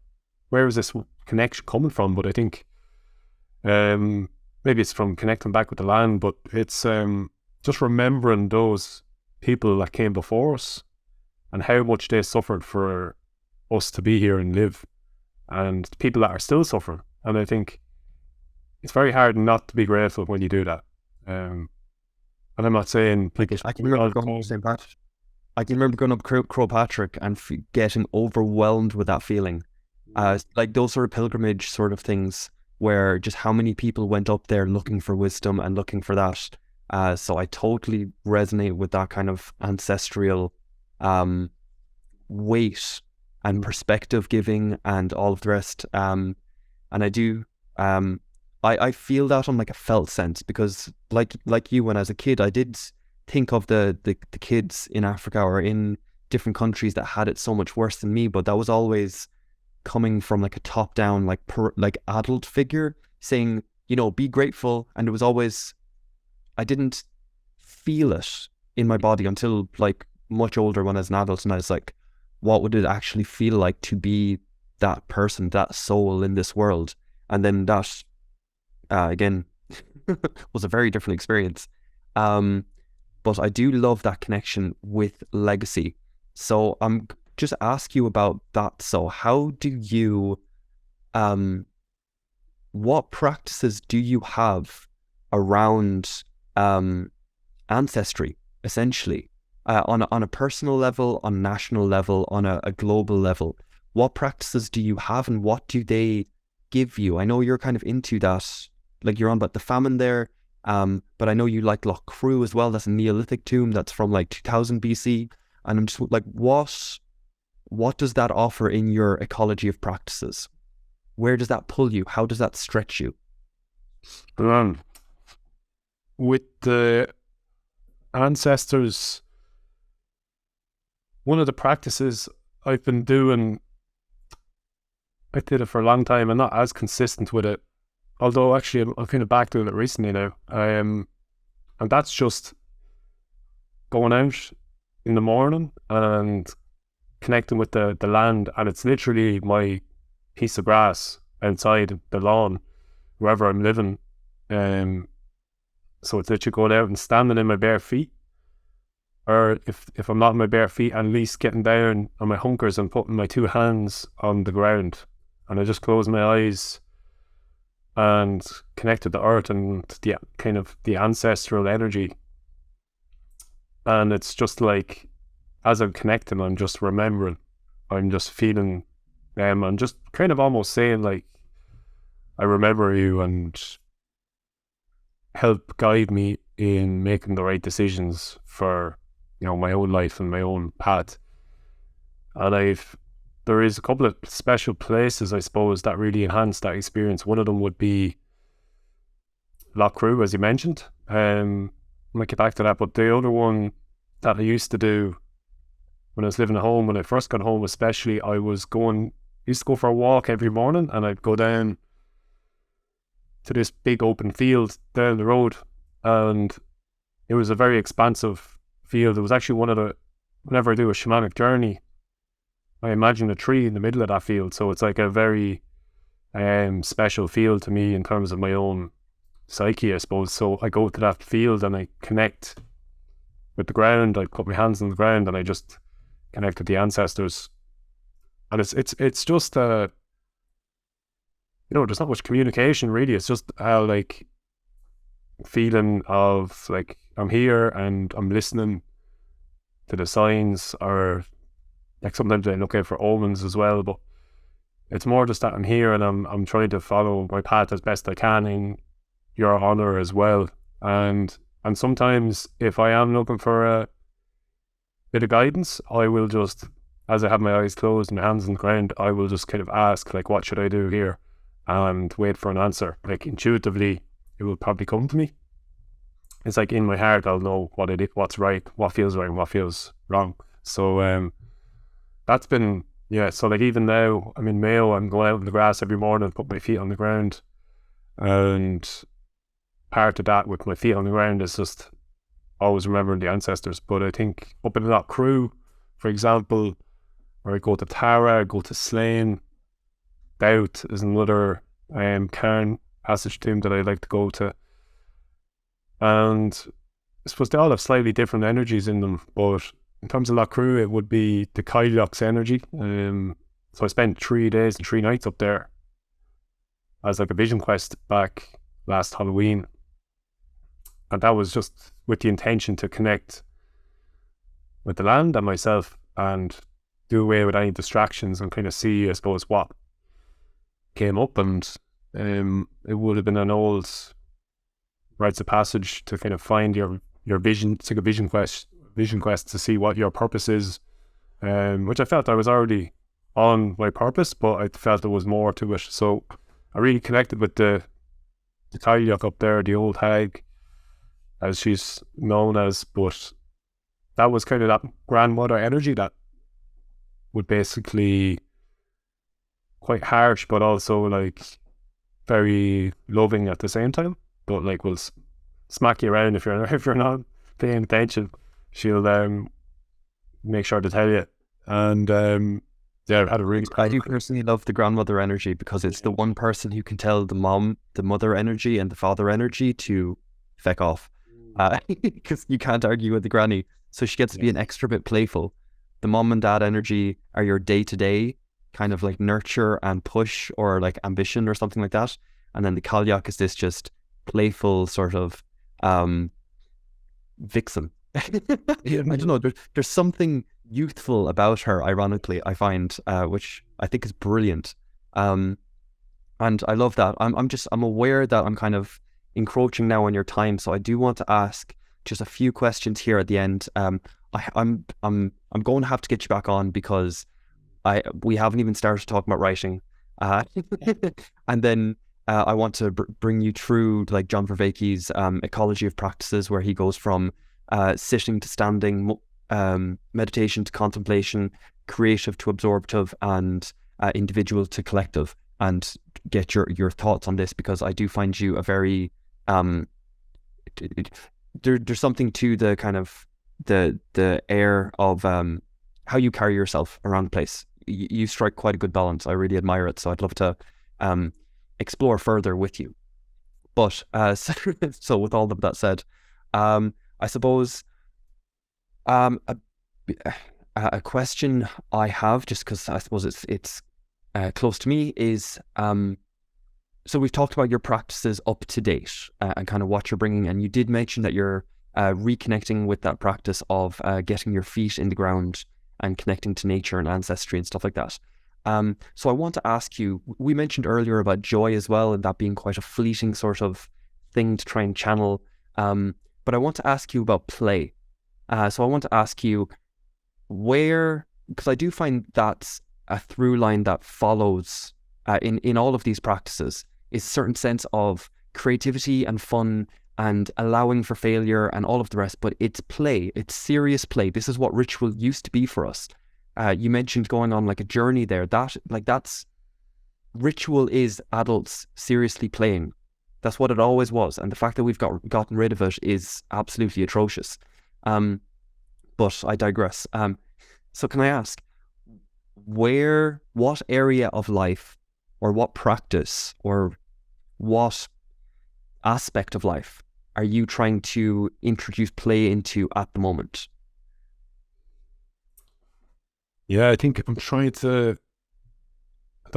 where is this connection coming from? But I think maybe it's from connecting back with the land, but it's just remembering those people that came before us and how much they suffered for us to be here and live, and people that are still suffering. And I think it's very hard not to be grateful when you do that. And I'm not saying, like, I can remember going up Crow Patrick and getting overwhelmed with that feeling. Like those sort of pilgrimage sort of things, where just how many people went up there looking for wisdom and looking for that. So I totally resonate with that kind of ancestral weight and perspective giving and all of the rest. And I do, I feel that on like a felt sense, because like you, when I was a kid, I did think of the kids in Africa or in different countries that had it so much worse than me, but that was always coming from like a top down, like adult figure saying, you know, be grateful. And it was always, I didn't feel it in my body until like much older when I was an adult, and I was like, what would it actually feel like to be that person, that soul in this world? And then that, again, was a very different experience. But I do love that connection with legacy. So I'm just ask you about that. So how do you, what practices do you have around ancestry, essentially, on a personal level, on a national level, on a global level? What practices do you have, and what do they give you? I know you're kind of into that, like you're on about the famine there, but I know you like Loch Crew as well. That's a Neolithic tomb that's from like 2000 BC, and I'm just like, what does that offer in your ecology of practices? Where does that pull you? How does that stretch you? With the ancestors, one of the practices I've been doing, I did it for a long time and not as consistent with it, although actually I'm kind of back doing it recently now, and that's just going out in the morning and connecting with the land, and it's literally my piece of grass outside the lawn wherever I'm living. So it's literally going out and standing in my bare feet, or if I'm not in my bare feet, at least getting down on my hunkers and putting my two hands on the ground, and I just close my eyes and connect with the earth and the kind of the ancestral energy. And it's just like, as I'm connecting, I'm just remembering, I'm just feeling them, I'm just kind of almost saying like, I remember you, and help guide me in making the right decisions for, you know, my own life and my own path. And there is a couple of special places, I suppose, that really enhance that experience. One of them would be Loch Crew, as you mentioned. I might get back to that, but the other one that I used to do when I was living at home, when I first got home especially, I used to go for a walk every morning, and I'd go down to this big open field down the road, and it was a very expansive field. It was actually whenever I do a shamanic journey, I imagine a tree in the middle of that field, so it's like a very special field to me in terms of my own psyche, I suppose. So I go to that field and I connect with the ground, I put my hands on the ground and I just connect with the ancestors. And it's just there's not much communication really. It's just how like feeling of like I'm here and I'm listening to the signs, or like sometimes I look out for omens as well, but it's more just that I'm here and I'm trying to follow my path as best I can in your honor as well. And sometimes if I am looking for a bit of guidance, I will just, as I have my eyes closed and my hands on the ground, I will just kind of ask like, what should I do here? And wait for an answer. Like intuitively, it will probably come to me. It's like in my heart, I'll know what's right, what feels right and what feels wrong. So that's been, so like even now, I'm in Mayo, I'm going out in the grass every morning, put my feet on the ground. And part of that with my feet on the ground is just always remembering the ancestors. But I think up in that crew, for example, where I go to Tara, I go to Slane, Doubt is another Cairn passage tomb that I like to go to. And I suppose they all have slightly different energies in them, but in terms of Loch Crew, it would be the Kylioch's energy. So I spent 3 days and 3 nights up there as like a vision quest back last Halloween. And that was just with the intention to connect with the land and myself and do away with any distractions and kind of see, I suppose, what came up. And it would have been an old rites of passage to kind of find your vision, take a vision quest to see what your purpose is, which I felt I was already on my purpose, but I felt there was more to it. So I really connected with the Kylioch up there, the old hag, as she's known as, but that was kind of that grandmother energy that would basically quite harsh, but also like very loving at the same time, but like will smack you around if you're not paying attention. She'll make sure to tell you. And yeah, I've had a really. I do personally love the grandmother energy because it's the one person who can tell the mother energy and the father energy to feck off. Because you can't argue with the granny. So she gets to be an extra bit playful. The mom and dad energy are your day-to-day kind of like nurture and push or like ambition or something like that. And then the Kalyak is this just playful sort of vixen. I don't know. There's something youthful about her, ironically, I find, which I think is brilliant. And I love that. I'm aware that I'm kind of encroaching now on your time, so I do want to ask just a few questions here at the end. I'm going to have to get you back on because we haven't even started talking about writing, and then I want to bring you through like John Vervaeke's ecology of practices, where he goes from sitting to standing, meditation to contemplation, creative to absorptive, and individual to collective, and get your thoughts on this, because I do find you a very there's something to the kind of the air of how you carry yourself around the place. You strike quite a good balance. I really admire it, so I'd love to explore further with you. But so with all of that said, I suppose a question I have, just because I suppose it's close to me, is so we've talked about your practices up to date and kind of what you're bringing, and you did mention that you're reconnecting with that practice of getting your feet in the ground and connecting to nature and ancestry and stuff like that. So I want to ask you, we mentioned earlier about joy as well, and that being quite a fleeting sort of thing to try and channel. But I want to ask you about play. So I want to ask you because I do find that's a through line that follows in all of these practices, is a certain sense of creativity and fun and allowing for failure and all of the rest, but it's play, it's serious play. This is what ritual used to be for us. You mentioned going on like a journey there. That's ritual is adults seriously playing. That's what it always was, and the fact that we've gotten rid of it is absolutely atrocious. But I digress. So can I ask, what area of life, or what practice, or what aspect of life are you trying to introduce play into at the moment? Yeah, I think at the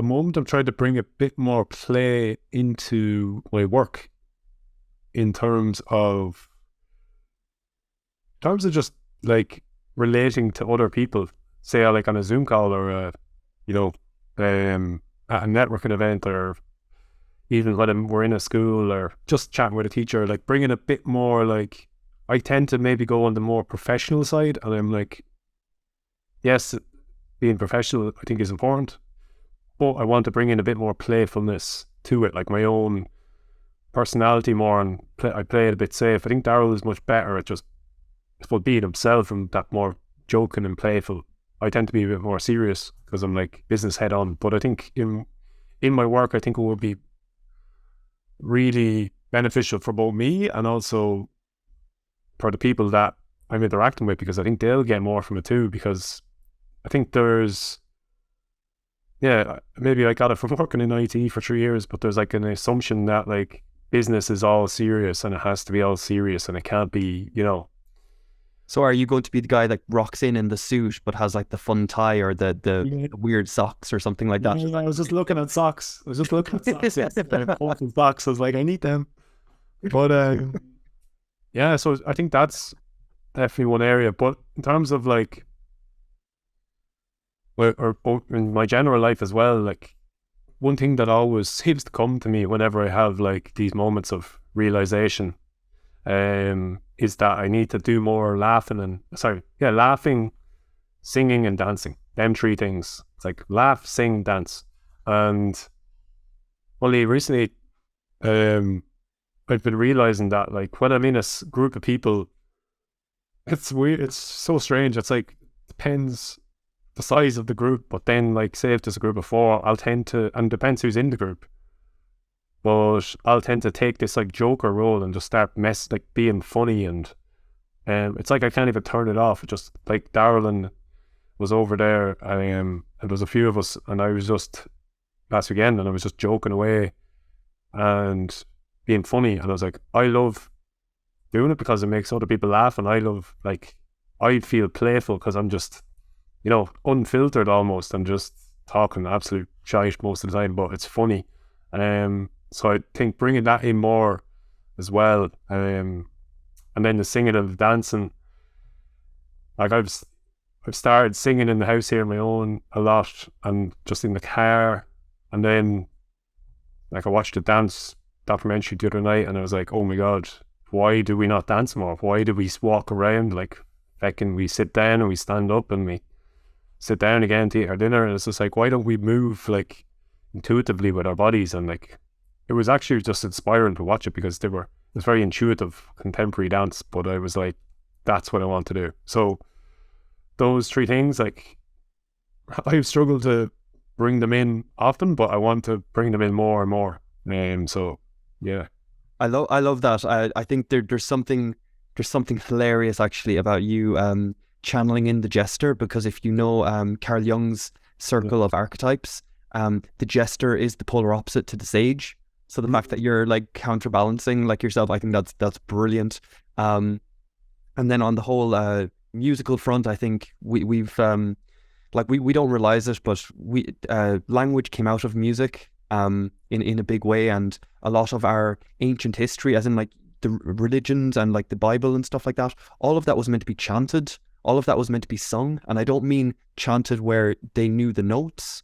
moment I'm trying to bring a bit more play into my work in terms of just like relating to other people, say like on a Zoom call or at a networking event, or even when we're in a school or just chatting with a teacher, like bringing a bit more, like I tend to maybe go on the more professional side, and I'm like, yes, being professional I think is important, but I want to bring in a bit more playfulness to it, like my own personality more, and I play it a bit safe. I think Daryl is much better at just being himself and that more joking and playful. I tend to be a bit more serious because I'm like business head on, but I think in my work I think it would be really beneficial for both me and also for the people that I'm interacting with, because I think they'll get more from it too, because I think maybe I got it from working in IT for 3 years, but there's like an assumption that like business is all serious and it has to be all serious and it can't be, So are you going to be the guy that rocks in the suit but has like the fun tie or the weird socks or something like that? I was just looking at socks. I was like, I need them. But yeah, so I think that's definitely one area. But in terms of like, or in my general life as well, like one thing that always seems to come to me whenever I have like these moments of realization is that I need to do more laughing, singing and dancing. Them three things. It's like laugh, sing, dance. And only recently I've been realizing that like when I'm in a group of people, it's weird, it's so strange. It's like, depends the size of the group, but then like say if there's a group of 4, I'll tend to, and depends who's in the group, but I'll tend to take this like joker role and just start being funny and It's like I can't even turn it off. It just like Darylin was over there, and there was a few of us, and I was just last weekend, and I was just joking away and being funny, and I was like, I love doing it because it makes other people laugh, and I love, like, I feel playful because I'm just, you know, unfiltered almost. I'm just talking absolute shite most of the time, but it's funny. So I think bringing that in more as well, and then the singing and the dancing, like I've started singing in the house here on my own a lot, and just in the car, and then like I watched a dance documentary the other night, and I was like, oh my god, why do we not dance more? Why do we walk around like fucking, we sit down and we stand up and we sit down again to eat our dinner? And it's just like, why don't we move like intuitively with our bodies? And like, it was actually just inspiring to watch it because it was very intuitive contemporary dance, but I was like, that's what I want to do. So those three things, like, I've struggled to bring them in often, but I want to bring them in more and more. So yeah, I love that. I think there's something hilarious actually about you channeling in the jester, because if you know Carl Jung's circle of archetypes, the jester is the polar opposite to the sage. So the fact that you're like counterbalancing like yourself, I think that's brilliant. And then on the whole musical front, I think we've like we don't realize it, but language came out of music in a big way, and a lot of our ancient history, as in like the religions and like the Bible and stuff like that, all of that was meant to be chanted, all of that was meant to be sung. And I don't mean chanted where they knew the notes.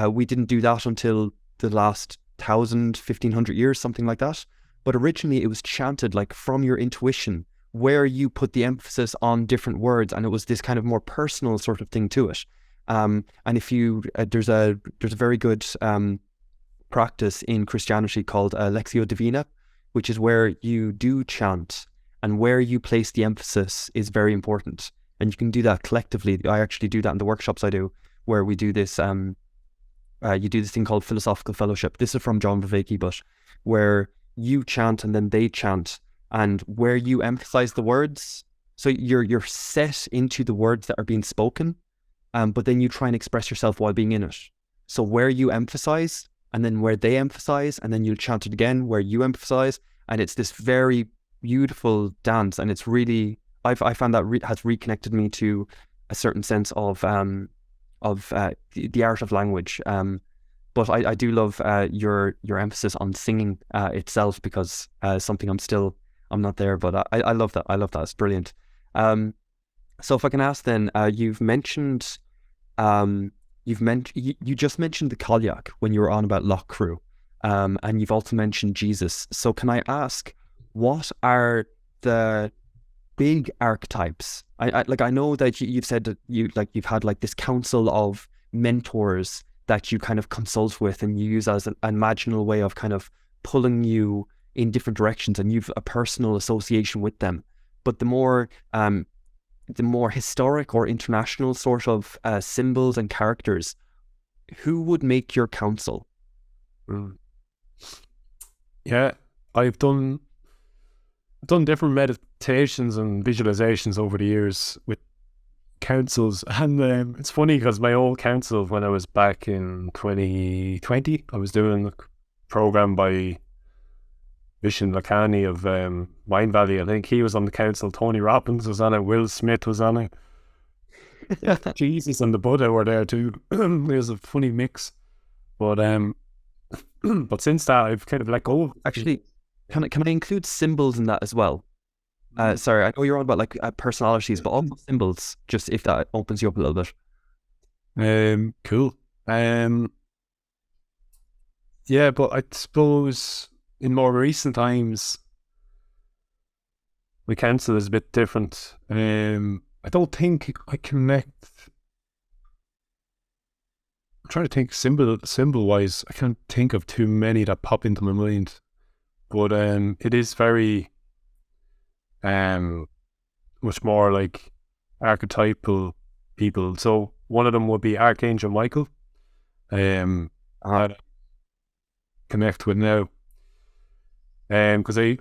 We didn't do that until the last 1,500 years, something like that. But originally it was chanted like from your intuition, where you put the emphasis on different words, and it was this kind of more personal sort of thing to it. And if you there's a very good practice in Christianity called Lectio Divina, which is where you do chant, and where you place the emphasis is very important. And you can do that collectively. I actually do that in the workshops I do, where we do this. You do this thing called philosophical fellowship. This is from John Vervaeke, but where you chant and then they chant, and where you emphasize the words. So you're set into the words that are being spoken, but then you try and express yourself while being in it. So where you emphasize, and then where they emphasize, and then you'll chant it again where you emphasize, and it's this very beautiful dance. And it's really, I found that has reconnected me to a certain sense of the art of language. But I do love your emphasis on singing itself, because something I'm not there, but I love that. I love that. It's brilliant. So if I can ask then, you just mentioned the Cailleach when you were on about Loch Crew, and you've also mentioned Jesus. So can I ask, what are the big archetypes? I know that you've said that you've had like this council of mentors that you kind of consult with, and you use as an imaginal way of kind of pulling you in different directions, and you've a personal association with them. But the more historic or international sort of symbols and characters, who would make your council? Yeah, I've done different meditations and visualizations over the years with councils, and it's funny because my old council, when I was back in 2020, I was doing a program by Vishen Lakhani of Wine Valley. I think he was on the council. Tony Robbins was on it. Will Smith was on it. Jesus and the Buddha were there too. It was a funny mix, but but since that I've kind of let go. Actually, can I include symbols in that as well? Sorry, I know you're on about like personalities, but also symbols, just if that opens you up a little bit. Cool. Yeah, but I suppose in more recent times, my council is a bit different. I don't think I connect. I'm trying to think symbol wise. I can't think of too many that pop into my mind, but it is very much more like archetypal people. So one of them would be Archangel Michael. I connect with now, because I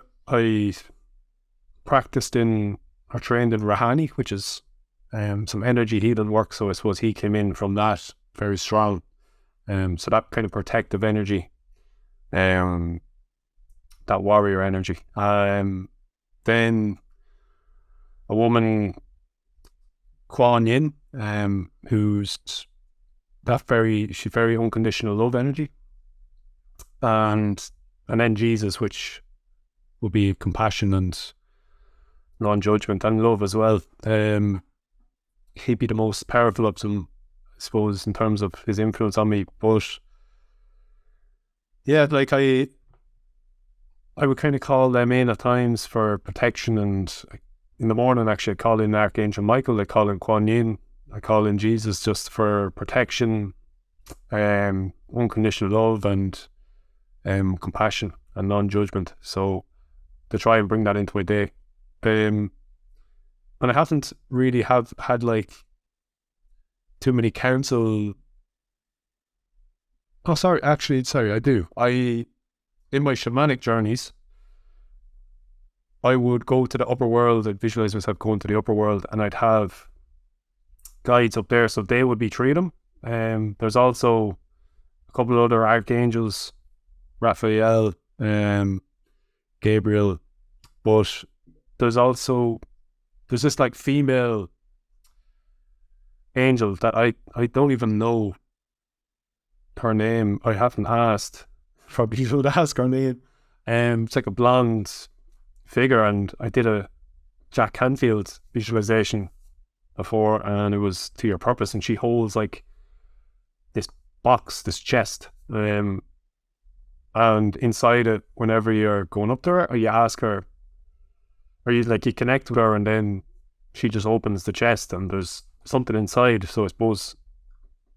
practiced in are trained in Rahani, which is some energy healing work. So I suppose he came in from that very strong. So that kind of protective energy, that warrior energy. Then a woman, Kuan Yin, who's she's very unconditional love energy. And then Jesus, which will be compassion and non-judgment and love as well. He'd be the most powerful of them, I suppose, in terms of his influence on me. But yeah, like I would kind of call them in at times for protection, and in the morning actually I call in Archangel Michael, I call in Kuan Yin, I call in Jesus just for protection, unconditional love and compassion and non-judgment. So to try and bring that into my day. And I haven't really had like too many counsel. Oh, sorry, I do. In my shamanic journeys, I would go to the upper world. I'd visualize myself going to the upper world, and I'd have guides up there, so they would be three of them. There's also a couple of other archangels, Raphael, Gabriel, but there's this like female angel that I don't even know her name. I haven't asked. Probably should ask her name. It's like a blonde figure, and I did a Jack Canfield visualization before, and it was to your purpose, and she holds like this box, this chest, and inside it, whenever you're going up to her, or you ask her, or you connect with her, and then she just opens the chest and there's something inside. So I suppose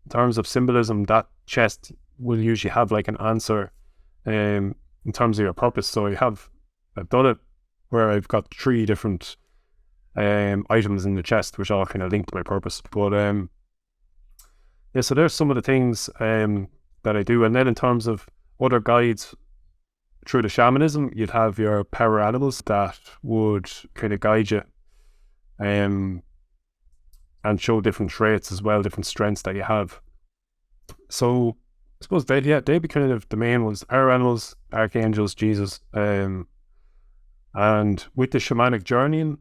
in terms of symbolism, that chest will usually have like an answer in terms of your purpose. So I've done it where I've got 3 different items in the chest which all kind of link to my purpose. But yeah, so there's some of the things that I do. And then in terms of other guides through the shamanism, you'd have your power animals that would kind of guide you and show different traits as well, different strengths that you have. So I suppose they'd be kind of the main ones: power animals, archangels, Jesus. And with the shamanic journeying,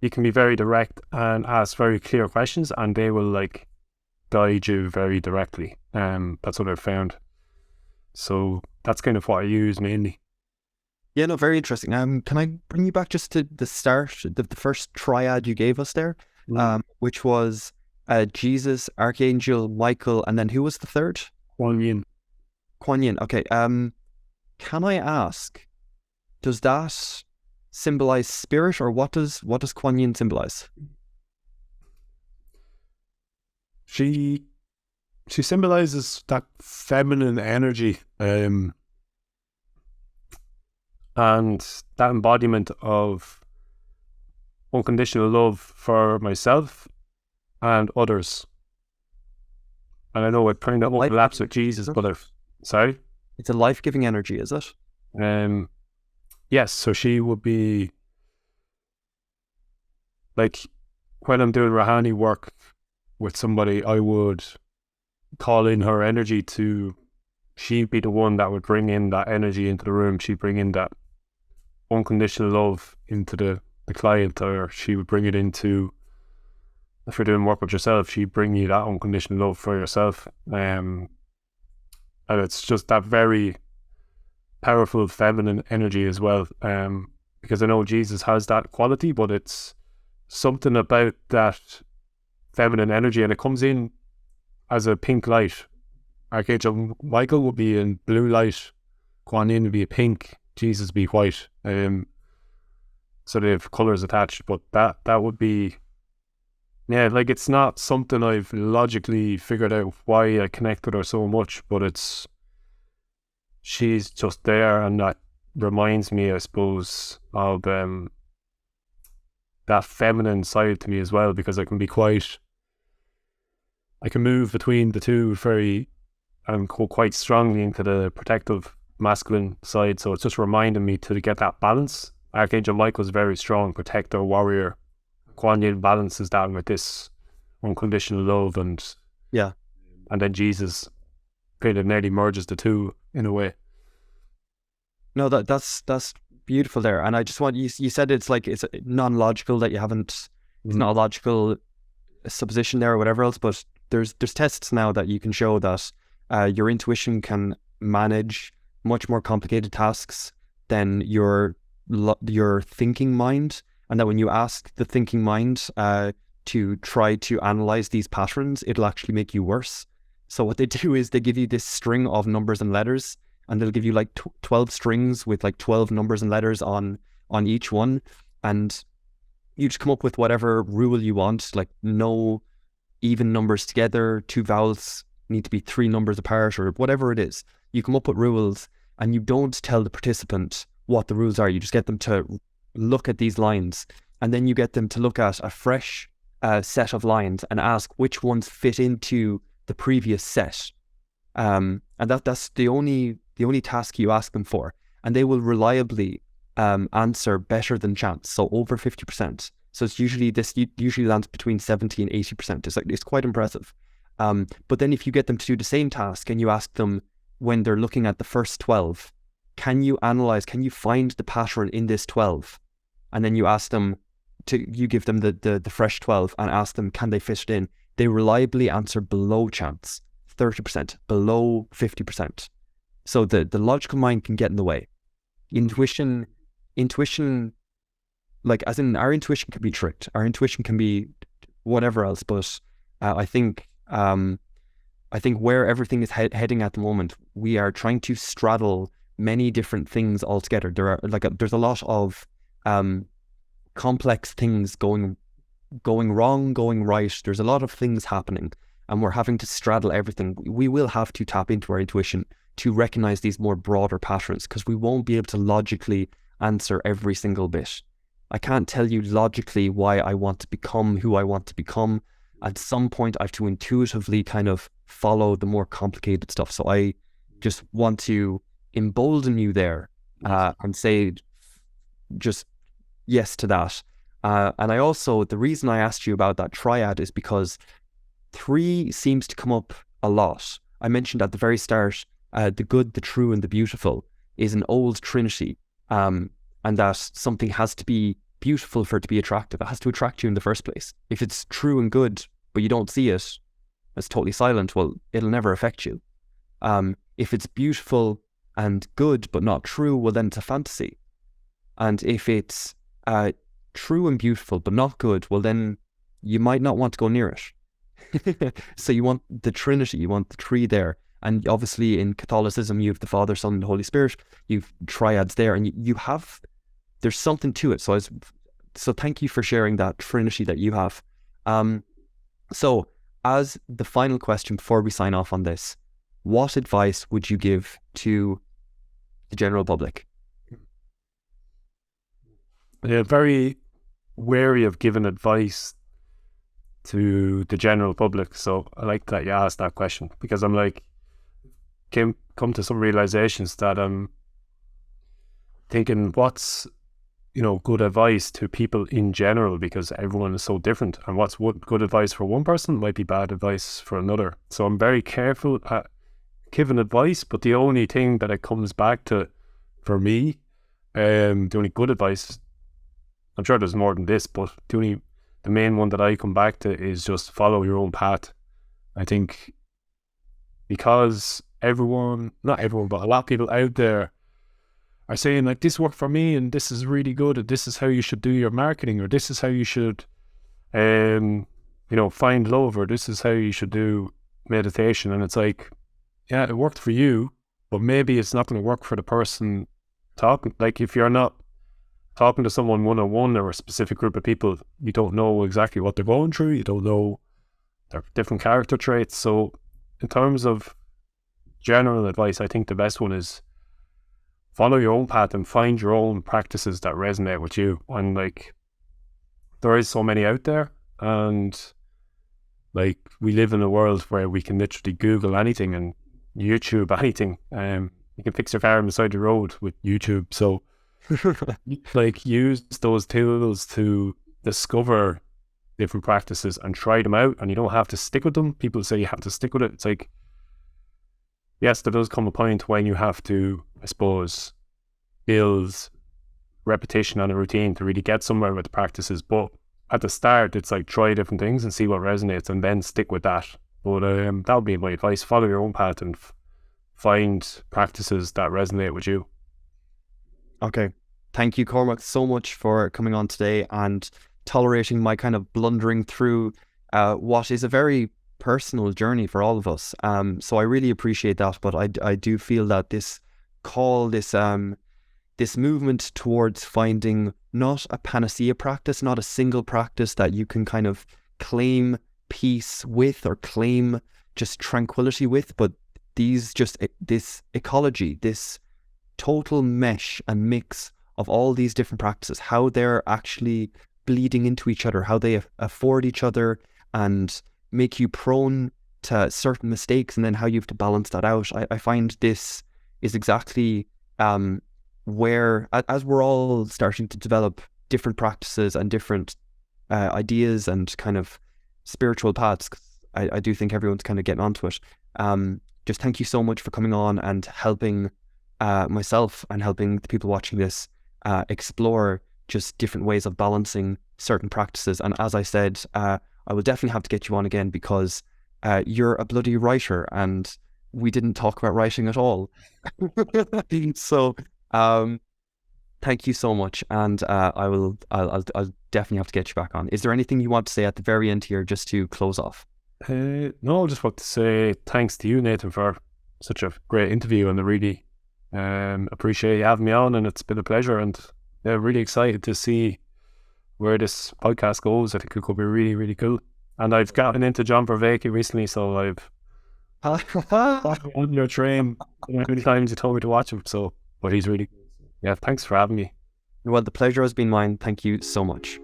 you can be very direct and ask very clear questions, and they will like guide you very directly. That's what I've found. So that's kind of what I use mainly. Yeah, no, very interesting. Can I bring you back just to the start, the first triad you gave us there, which was Jesus, Archangel Michael, and then who was the third? Kuan Yin. Kuan Yin. Okay. Can I ask, does that symbolize spirit, or what does Kuan Yin symbolize? She symbolizes that feminine energy, and that embodiment of unconditional love for myself and others. And I know it kind of overlaps with Jesus, but sorry? It's a life-giving energy, is it? Yes, so she would be like, when I'm doing Rahani work with somebody, I would call in her energy she'd be the one that would bring in that energy into the room. She'd bring in that unconditional love into the client, or she would bring it into, if you're doing work with yourself, she'd bring you that unconditional love for yourself. And it's just that very powerful feminine energy as well. Because I know Jesus has that quality, but it's something about that feminine energy, and it comes in as a pink light. Archangel Michael would be in blue light, Kuan Yin would be a pink, Jesus would be white. So they have colours attached, but that would be, yeah, like it's not something I've logically figured out why I connect with her so much, but she's just there, and that reminds me, I suppose, of that feminine side to me as well, because I can move between the two and go quite strongly into the protective masculine side. So it's just reminding me to get that balance Archangel Michael's very strong, protector, warrior. Kuan Yin balances that with this unconditional love, and then Jesus kind of nearly merges the two in a way. No, that's beautiful there. And I just want, you said it's like, it's non-logical, that you haven't, it's not a logical supposition there or whatever else, but there's tests now that you can show that your intuition can manage much more complicated tasks than your thinking mind, and that when you ask the thinking mind to try to analyze these patterns, it'll actually make you worse. So what they do is they give you this string of numbers and letters, and they'll give you like 12 strings with like 12 numbers and letters on each one, and you just come up with whatever rule you want, like no even numbers together, 2 vowels need to be 3 numbers apart, or whatever it is. You come up with rules, and you don't tell the participant what the rules are. You just get them to look at these lines, and then you get them to look at a fresh set of lines and ask which ones fit into the previous set. And that's the only task you ask them for, and they will reliably answer better than chance, so over 50%. So it's usually lands between 70 and 80%. It's quite impressive. But then if you get them to do the same task and you ask them, when they're looking at the first 12, can you find the pattern in this 12? And then you give them the fresh 12 and ask them, can they fit it in? They reliably answer below chance, 30%, below 50%. So the logical mind can get in the way. Intuition, like as in our intuition can be tricked. Our intuition can be whatever else, but I think where everything is heading at the moment, we are trying to straddle many different things altogether. There's a lot of complex things going wrong, going right. There's a lot of things happening, and we're having to straddle everything. We will have to tap into our intuition to recognize these more broader patterns, because we won't be able to logically answer every single bit. I can't tell you logically why I want to become who I want to become. At some point, I have to intuitively kind of follow the more complicated stuff. So I just want to embolden you there and say just yes to that. And I also, the reason I asked you about that triad is because 3 seems to come up a lot. I mentioned at the very start, the good, the true, and the beautiful is an old Trinity, and that something has to be beautiful for it to be attractive. It has to attract you in the first place. If it's true and good, but you don't see it, it's totally silent, well, it'll never affect you. If it's beautiful and good, but not true, well, then it's a fantasy. And if it's true and beautiful, but not good, well, then you might not want to go near it. So you want the Trinity, you want the 3 there. And obviously in Catholicism, you have the Father, Son, and the Holy Spirit. You've triads there, and there's something to it. So thank you for sharing that Trinity that you have. So as the final question before we sign off on this, what advice would you give to the general public? Yeah, very wary of giving advice to the general public. So I like that you asked that question, because I'm like, come to some realizations that I'm thinking, what's good advice to people in general, because everyone is so different, and what's good advice for one person might be bad advice for another. So I'm very careful at giving advice, but the only thing that it comes back to for me, the only good advice, I'm sure there's more than this, but the main one that I come back to is just follow your own path. I think because not everyone, but a lot of people out there are saying like, this worked for me and this is really good, and this is how you should do your marketing, or this is how you should find love, or this is how you should do meditation. And it's like, yeah, it worked for you, but maybe it's not going to work for the person talking. Like if you're not talking to someone one-on-one or a specific group of people, you don't know exactly what they're going through, you don't know their different character traits. So in terms of general advice, I think the best one is follow your own path and find your own practices that resonate with you. And like, there is so many out there, and like, we live in a world where we can literally Google anything and YouTube anything. You can fix your car beside the road with YouTube. So Like, use those tools to discover different practices and try them out, and you don't have to stick with them. People say you have to stick with it. It's like, yes, there does come a point when you have to, I suppose, build repetition and a routine to really get somewhere with the practices. But at the start, it's like, try different things and see what resonates, and then stick with that. But that would be my advice. Follow your own path and find practices that resonate with you. Okay. Thank you, Cormac, so much for coming on today and tolerating my kind of blundering through what is a very personal journey for all of us. So I really appreciate that. But I do feel that this call, this movement towards finding not a panacea practice, not a single practice that you can kind of claim peace with or claim just tranquility with, but this ecology, this total mesh and mix of all these different practices, how they're actually bleeding into each other, how they afford each other and make you prone to certain mistakes, and then how you have to balance that out. I find this is exactly where, as we're all starting to develop different practices and different ideas and kind of spiritual paths, I do think everyone's kind of getting onto it. Just thank you so much for coming on and helping myself and helping the people watching this explore just different ways of balancing certain practices. And as I said, I will definitely have to get you on again, because you're a bloody writer and we didn't talk about writing at all. So thank you so much, and I'll definitely have to get you back on. Is there anything you want to say at the very end here, just to close off? No, I just want to say thanks to you, Nathan, for such a great interview, and I really appreciate you having me on, and it's been a pleasure, and really excited to see where this podcast goes. I think it could be really, really cool. And I've gotten into John Vervaeke recently, so I've on your train how many times you told me to watch him. So, but he's really good. Yeah, thanks for having me. Well, the pleasure has been mine. Thank you so much.